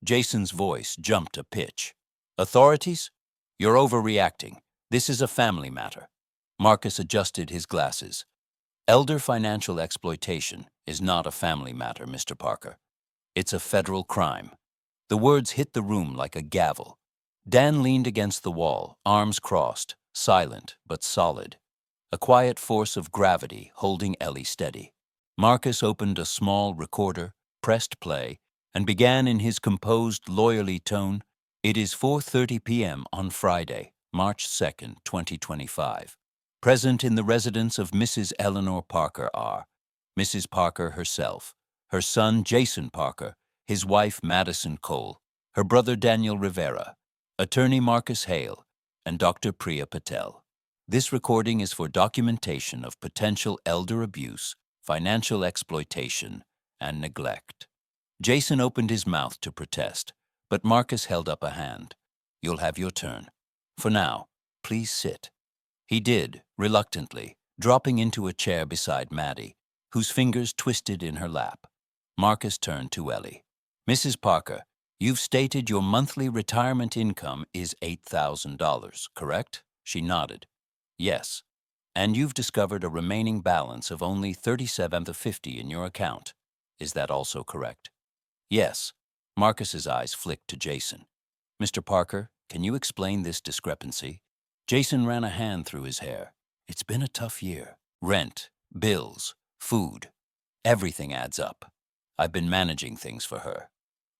[SPEAKER 1] Jason's voice jumped a pitch. "Authorities? You're overreacting. This is a family matter. Marcus adjusted his glasses. Elder financial exploitation is not a family matter, Mr. Parker. It's a federal crime. The words hit the room like a gavel. Dan leaned against the wall, arms crossed, silent but solid. A quiet force of gravity holding Ellie steady. Marcus opened a small recorder, pressed play, and began in his composed, lawyerly tone, "It is 4:30 p.m. on Friday, March 2nd, 2025. Present in the residence of Mrs. Eleanor Parker are Mrs. Parker herself, her son Jason Parker, his wife Madison Cole, her brother Daniel Rivera, attorney Marcus Hale, and Dr. Priya Patel. This recording is for documentation of potential elder abuse, financial exploitation, and neglect." Jason opened his mouth to protest, but Marcus held up a hand. "You'll have your turn. For now, please sit." He did, reluctantly, dropping into a chair beside Maddie, whose fingers twisted in her lap. Marcus turned to Ellie. "Mrs. Parker, you've stated your monthly retirement income is $8,000, correct?" She nodded. "Yes. And you've discovered a remaining balance of only $37.50 in your account. Is that also correct?" "Yes." Marcus's eyes flicked to Jason. "Mr. Parker, can you explain this discrepancy?" Jason ran a hand through his hair. "It's been a tough year. Rent, bills, food. Everything adds up. I've been managing things for her."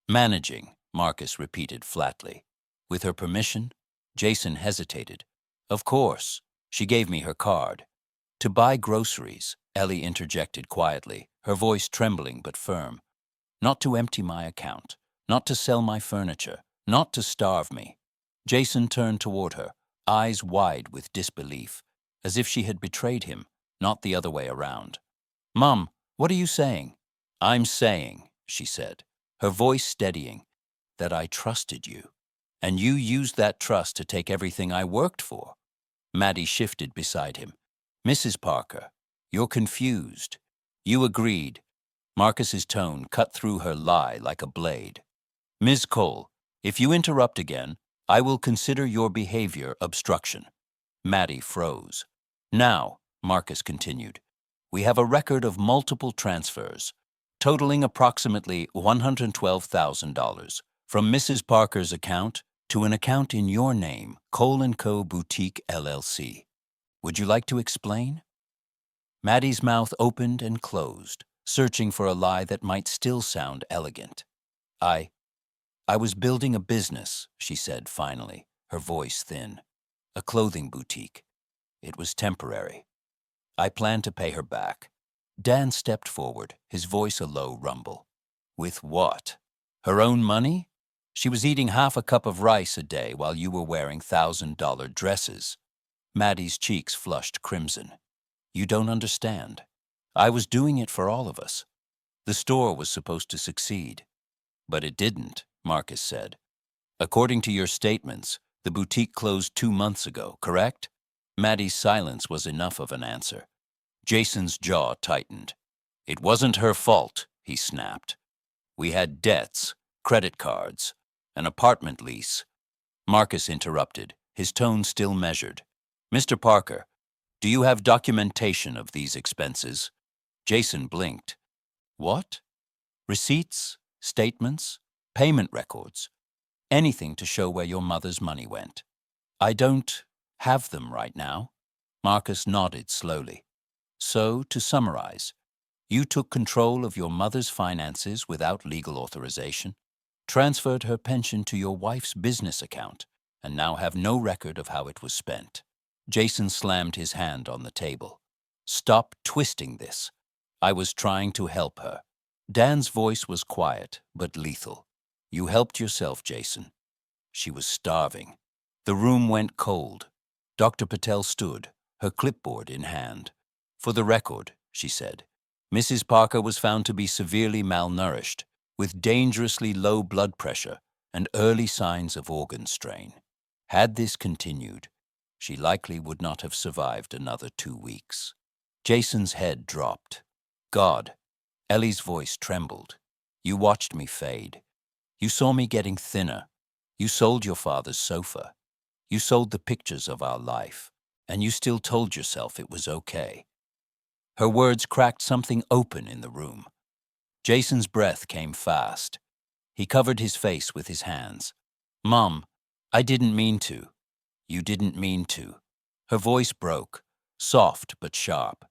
[SPEAKER 1] "Managing," Marcus repeated flatly. "With her permission?" Jason hesitated. "Of course. She gave me her card." "To buy groceries," Ellie interjected quietly, her voice trembling but firm. "Not to empty my account, not to sell my furniture, not to starve me." Jason turned toward her, eyes wide with disbelief, as if she had betrayed him, not the other way around. "Mom, what are you saying?" "I'm saying," she said, her voice steadying, "that I trusted you, and you used that trust to take everything I worked for." Maddie shifted beside him. "Mrs. Parker, you're confused. You agreed." Marcus's tone cut through her lie like a blade. "Ms. Cole, if you interrupt again, I will consider your behavior obstruction." Maddie froze. "Now," Marcus continued, "we have a record of multiple transfers, totaling approximately $112,000, from Mrs. Parker's account to an account in your name, Cole & Co. Boutique, LLC. Would you like to explain?" Maddie's mouth opened and closed, searching for a lie that might still sound elegant. I was building a business," she said finally, her voice thin. "A clothing boutique. It was temporary. I planned to pay her back." Dan stepped forward, his voice a low rumble. "With what? Her own money? She was eating half a cup of rice a day while you were wearing $1,000 dresses." Maddie's cheeks flushed crimson. "You don't understand. I was doing it for all of us. The store was supposed to succeed." "But it didn't," Marcus said. "According to your statements, the boutique closed 2 months ago, correct?" Maddie's silence was enough of an answer. Jason's jaw tightened. "It wasn't her fault," he snapped. "We had debts, credit cards, an apartment lease." Marcus interrupted, his tone still measured. "Mr. Parker, do you have documentation of these expenses?" Jason blinked. "What?" "Receipts, statements, payment records, anything to show where your mother's money went." "I don't have them right now." Marcus nodded slowly. "So, to summarize, you took control of your mother's finances without legal authorization, transferred her pension to your wife's business account, and now have no record of how it was spent." Jason slammed his hand on the table. "Stop twisting this. I was trying to help her." Dan's voice was quiet, but lethal. "You helped yourself, Jason. She was starving." The room went cold. Dr. Patel stood, her clipboard in hand. "For the record," she said, "Mrs. Parker was found to be severely malnourished, with dangerously low blood pressure and early signs of organ strain. Had this continued, she likely would not have survived another 2 weeks." Jason's head dropped. "God," Ellie's voice trembled. "You watched me fade. You saw me getting thinner. You sold your father's sofa. You sold the pictures of our life, and you still told yourself it was okay." Her words cracked something open in the room. Jason's breath came fast. He covered his face with his hands. "Mom, I didn't mean to." "You didn't mean to." Her voice broke, soft but sharp.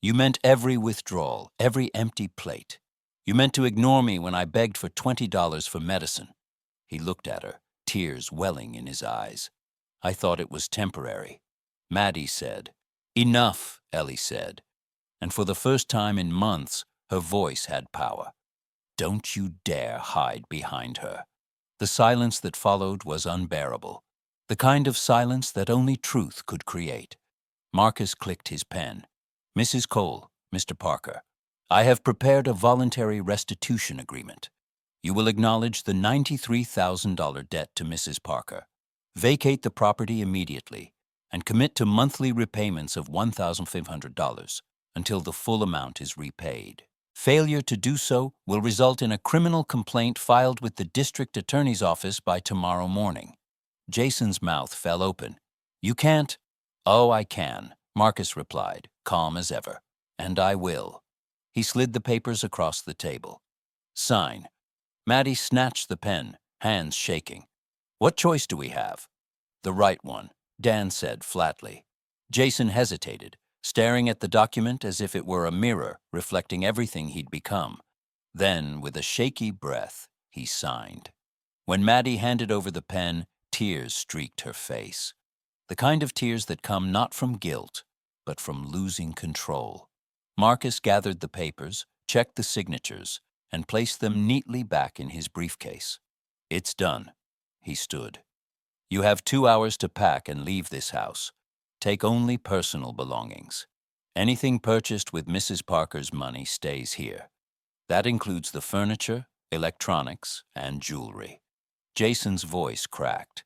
[SPEAKER 1] "You meant every withdrawal, every empty plate. You meant to ignore me when I begged for $20 for medicine." He looked at her, tears welling in his eyes. "I thought it was temporary." Maddie said. "Enough," Ellie said. And for the first time in months, her voice had power. "Don't you dare hide behind her." The silence that followed was unbearable, the kind of silence that only truth could create. Marcus clicked his pen. "Mrs. Cole, Mr. Parker, I have prepared a voluntary restitution agreement. You will acknowledge the $93,000 debt to Mrs. Parker, vacate the property immediately, and commit to monthly repayments of $1,500 until the full amount is repaid. Failure to do so will result in a criminal complaint filed with the district attorney's office by tomorrow morning." Jason's mouth fell open. "You can't." "Oh, I can," Marcus replied, calm as ever. "And I will." He slid the papers across the table. "Sign." Maddie snatched the pen, hands shaking. "What choice do we have?" "The right one," Dan said flatly. Jason hesitated, staring at the document as if it were a mirror reflecting everything he'd become. Then, with a shaky breath, he signed. When Maddie handed over the pen, tears streaked her face. The kind of tears that come not from guilt, but from losing control. Marcus gathered the papers, checked the signatures, and placed them neatly back in his briefcase. "It's done." He stood. "You have 2 hours to pack and leave this house. Take only personal belongings. Anything purchased with Mrs. Parker's money stays here. That includes the furniture, electronics, and jewelry." Jason's voice cracked.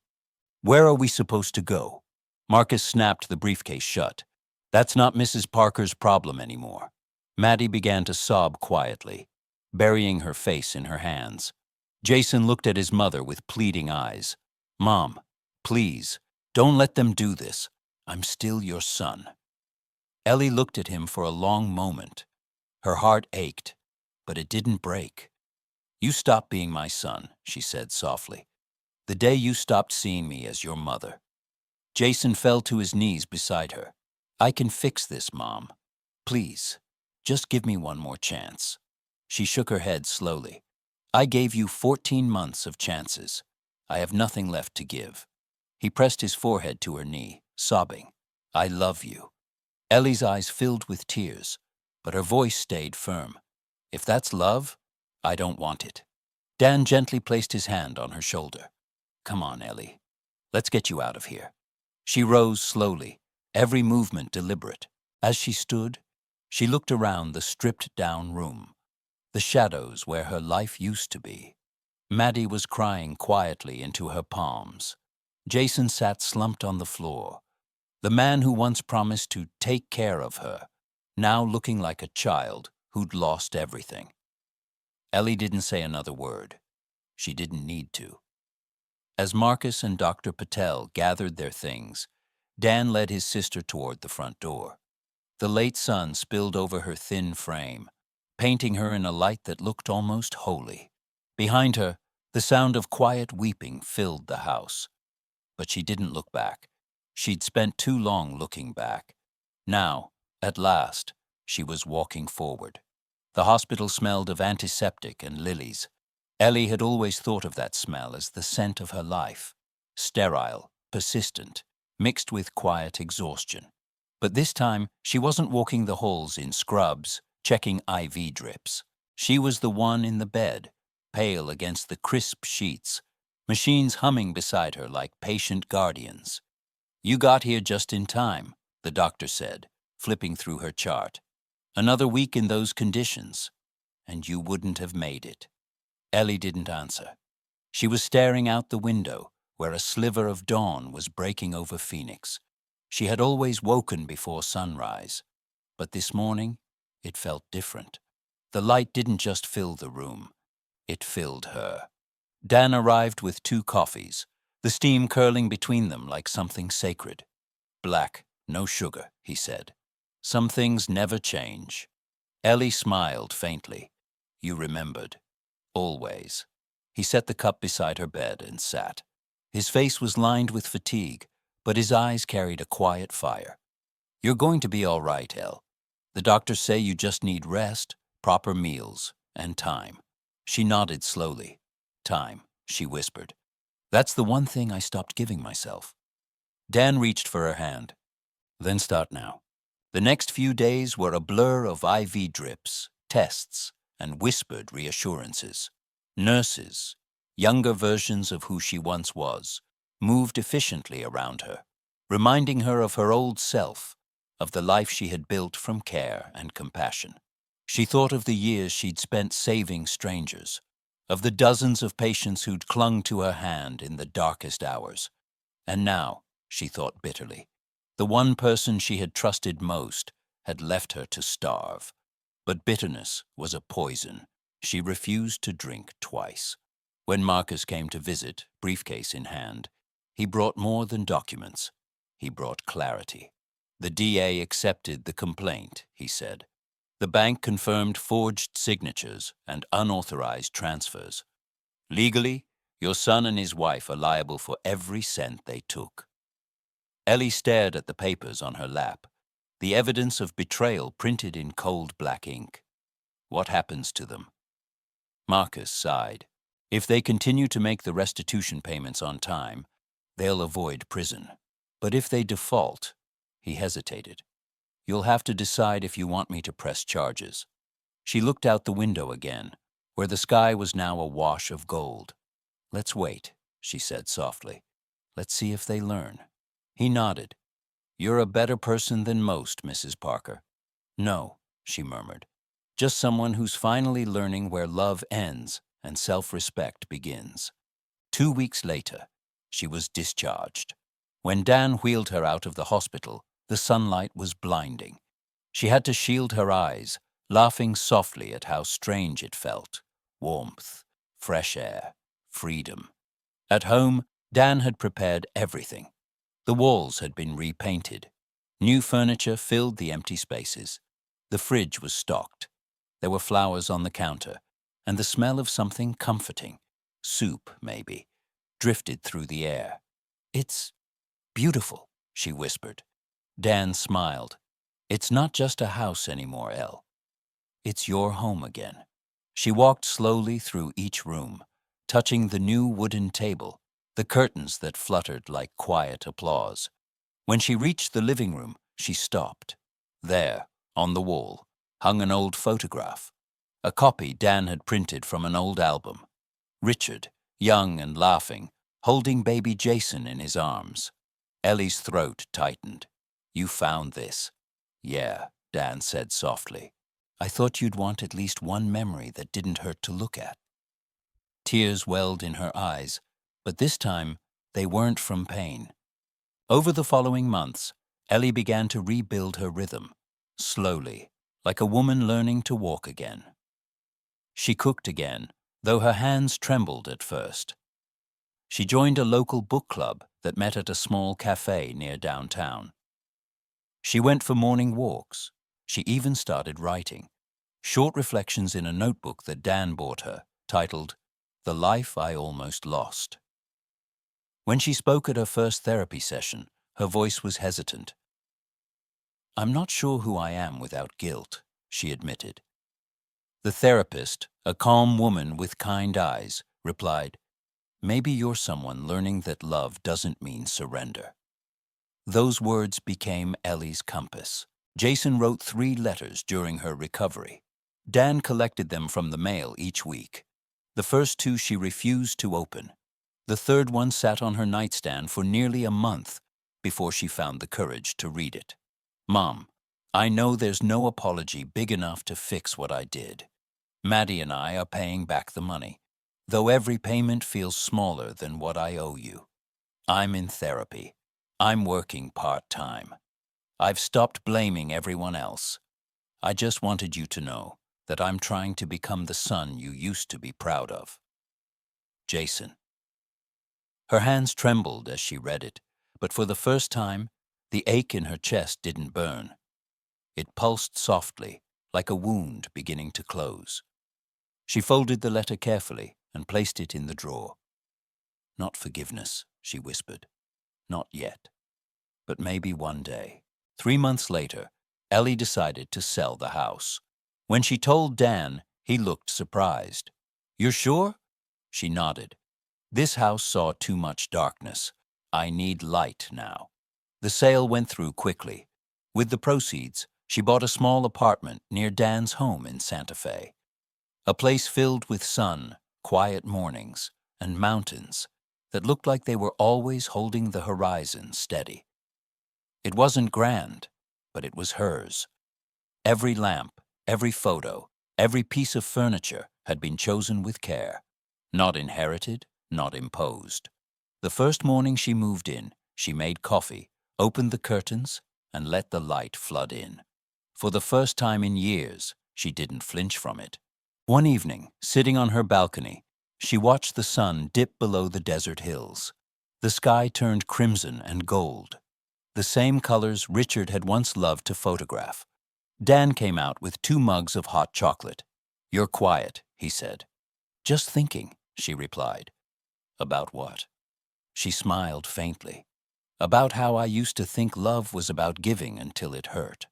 [SPEAKER 1] "Where are we supposed to go?" Marcus snapped the briefcase shut. "That's not Mrs. Parker's problem anymore." Maddie began to sob quietly, burying her face in her hands. Jason looked at his mother with pleading eyes. "Mom, please, don't let them do this. I'm still your son." Ellie looked at him for a long moment. Her heart ached, but it didn't break. "You stopped being my son," she said softly, "the day you stopped seeing me as your mother." Jason fell to his knees beside her. "I can fix this, Mom. Please, just give me one more chance." She shook her head slowly. "I gave you 14 months of chances. I have nothing left to give." He pressed his forehead to her knee, sobbing. "I love you." Ellie's eyes filled with tears, but her voice stayed firm. "If that's love, I don't want it." Dan gently placed his hand on her shoulder. "Come on, Ellie. Let's get you out of here." She rose slowly, every movement deliberate. As she stood, she looked around the stripped-down room, the shadows where her life used to be. Maddie was crying quietly into her palms. Jason sat slumped on the floor. The man who once promised to take care of her, now looking like a child who'd lost everything. Ellie didn't say another word. She didn't need to. As Marcus and Dr. Patel gathered their things, Dan led his sister toward the front door. The late sun spilled over her thin frame, painting her in a light that looked almost holy. Behind her, the sound of quiet weeping filled the house. But she didn't look back. She'd spent too long looking back. Now, at last, she was walking forward. The hospital smelled of antiseptic and lilies. Ellie had always thought of that smell as the scent of her life, sterile, persistent, mixed with quiet exhaustion. But this time, she wasn't walking the halls in scrubs, checking IV drips. She was the one in the bed, pale against the crisp sheets, machines humming beside her like patient guardians. "You got here just in time," the doctor said, flipping through her chart. "Another week in those conditions, and you wouldn't have made it." Ellie didn't answer. She was staring out the window, where a sliver of dawn was breaking over Phoenix. She had always woken before sunrise, but this morning it felt different. The light didn't just fill the room, it filled her. Dan arrived with 2 coffees, the steam curling between them like something sacred. "Black, no sugar," he said. "Some things never change." Ellie smiled faintly. "You remembered. Always." He set the cup beside her bed and sat. His face was lined with fatigue, but his eyes carried a quiet fire. "You're going to be all right, Elle. The doctors say you just need rest, proper meals, and time." She nodded slowly. "Time," she whispered. "That's the one thing I stopped giving myself." Dan reached for her hand. "Then start now." The next few days were a blur of IV drips, tests, and whispered reassurances. Nurses, younger versions of who she once was, moved efficiently around her, reminding her of her old self, of the life she had built from care and compassion. She thought of the years she'd spent saving strangers, of the dozens of patients who'd clung to her hand in the darkest hours. And now, she thought bitterly, the one person she had trusted most had left her to starve. But bitterness was a poison she refused to drink twice. When Marcus came to visit, briefcase in hand, he brought more than documents. He brought clarity. The DA accepted the complaint, he said. The bank confirmed forged signatures and unauthorized transfers. "Legally, your son and his wife are liable for every cent they took." Ellie stared at the papers on her lap, the evidence of betrayal printed in cold black ink. What happens to them? Marcus sighed. "If they continue to make the restitution payments on time, they'll avoid prison. But if they default," he hesitated, "you'll have to decide if you want me to press charges." She looked out the window again, where the sky was now a wash of gold. "Let's wait," she said softly. "Let's see if they learn." He nodded. "You're a better person than most, Mrs. Parker." "No," she murmured. "Just someone who's finally learning where love ends and self-respect begins." 2 weeks later, she was discharged. When Dan wheeled her out of the hospital, the sunlight was blinding. She had to shield her eyes, laughing softly at how strange it felt. Warmth, fresh air, freedom. At home, Dan had prepared everything. The walls had been repainted. New furniture filled the empty spaces. The fridge was stocked. There were flowers on the counter, and the smell of something comforting, soup maybe, drifted through the air. "It's beautiful," she whispered. Dan smiled. "It's not just a house anymore, Elle. It's your home again." She walked slowly through each room, touching the new wooden table, the curtains that fluttered like quiet applause. When she reached the living room, she stopped. There, on the wall, hung an old photograph, a copy Dan had printed from an old album. Richard, young and laughing, holding baby Jason in his arms. Ellie's throat tightened. "You found this?" "Yeah," Dan said softly. "I thought you'd want at least one memory that didn't hurt to look at." Tears welled in her eyes, but this time they weren't from pain. Over the following months, Ellie began to rebuild her rhythm, slowly, like a woman learning to walk again. She cooked again, though her hands trembled at first. She joined a local book club that met at a small cafe near downtown. She went for morning walks. She even started writing, short reflections in a notebook that Dan bought her, titled, "The Life I Almost Lost." When she spoke at her first therapy session, her voice was hesitant. "I'm not sure who I am without guilt," she admitted. The therapist, a calm woman with kind eyes, replied, "Maybe you're someone learning that love doesn't mean surrender." Those words became Ellie's compass. Jason wrote 3 letters during her recovery. Dan collected them from the mail each week. The first 2 she refused to open. The third one sat on her nightstand for nearly a month before she found the courage to read it. "Mom, I know there's no apology big enough to fix what I did. Maddie and I are paying back the money, though every payment feels smaller than what I owe you. I'm in therapy. I'm working part-time. I've stopped blaming everyone else. I just wanted you to know that I'm trying to become the son you used to be proud of. Jason." Her hands trembled as she read it, but for the first time, the ache in her chest didn't burn. It pulsed softly, like a wound beginning to close. She folded the letter carefully and placed it in the drawer. "Not forgiveness," she whispered. "Not yet. But maybe one day." 3 months later, Ellie decided to sell the house. When she told Dan, he looked surprised. "You're sure?" She nodded. "This house saw too much darkness. I need light now." The sale went through quickly. With the proceeds, she bought a small apartment near Dan's home in Santa Fe. A place filled with sun, quiet mornings, and mountains that looked like they were always holding the horizon steady. It wasn't grand, but it was hers. Every lamp, every photo, every piece of furniture had been chosen with care. Not inherited, not imposed. The first morning she moved in, she made coffee, opened the curtains, and let the light flood in. For the first time in years, she didn't flinch from it. One evening, sitting on her balcony, she watched the sun dip below the desert hills. The sky turned crimson and gold, the same colors Richard had once loved to photograph. Dan came out with 2 mugs of hot chocolate. "You're quiet," he said. "Just thinking," she replied. "About what?" She smiled faintly. "About how I used to think love was about giving until it hurt.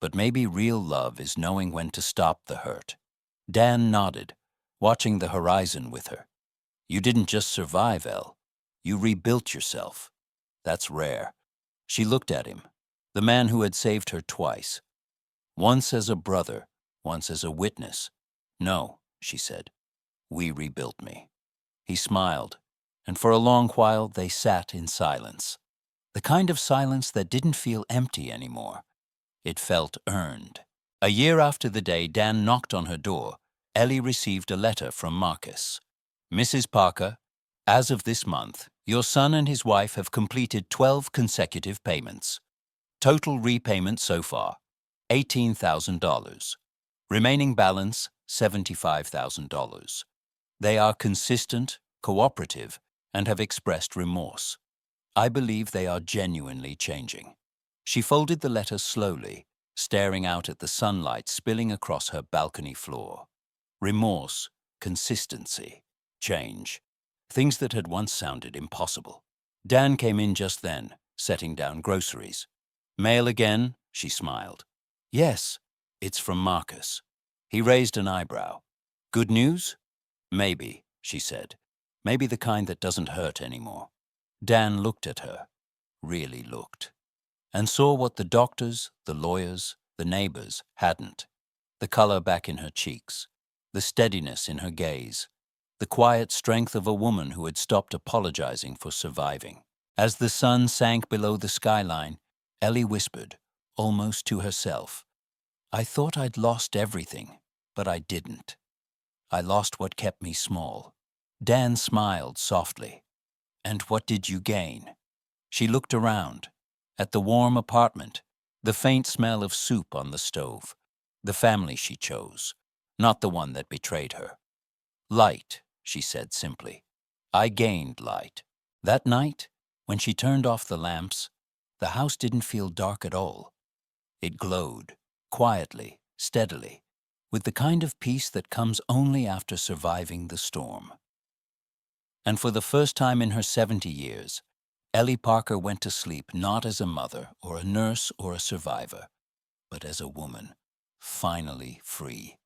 [SPEAKER 1] But maybe real love is knowing when to stop the hurt." Dan nodded, watching the horizon with her. "You didn't just survive, Elle. You rebuilt yourself. That's rare." She looked at him, the man who had saved her twice. "Once as a brother, once as a witness." "No," she said. "We rebuilt me." He smiled, and for a long while they sat in silence. The kind of silence that didn't feel empty anymore. It felt earned. A year after the day Dan knocked on her door, Ellie received a letter from Marcus. "Mrs. Parker, as of this month, your son and his wife have completed 12 consecutive payments. Total repayment so far, $18,000. Remaining balance, $75,000. They are consistent, cooperative, and have expressed remorse. I believe they are genuinely changing." She folded the letter slowly, staring out at the sunlight spilling across her balcony floor. Remorse, consistency, change. Things that had once sounded impossible. Dan came in just then, setting down groceries. "Mail again?" she smiled. "Yes, it's from Marcus." He raised an eyebrow. "Good news?" "Maybe," she said. "Maybe the kind that doesn't hurt anymore." Dan looked at her, really looked, and saw what the doctors, the lawyers, the neighbors hadn't. The color back in her cheeks, the steadiness in her gaze, the quiet strength of a woman who had stopped apologizing for surviving. As the sun sank below the skyline, Ellie whispered, almost to herself, "I thought I'd lost everything, but I didn't. I lost what kept me small." Dan smiled softly. "And what did you gain?" She looked around, at the warm apartment, the faint smell of soup on the stove, the family she chose, not the one that betrayed her. "Light," she said simply. "I gained light." That night, when she turned off the lamps, the house didn't feel dark at all. It glowed, quietly, steadily, with the kind of peace that comes only after surviving the storm. And for the first time in her 70 years, Ellie Parker went to sleep not as a mother or a nurse or a survivor, but as a woman, finally free.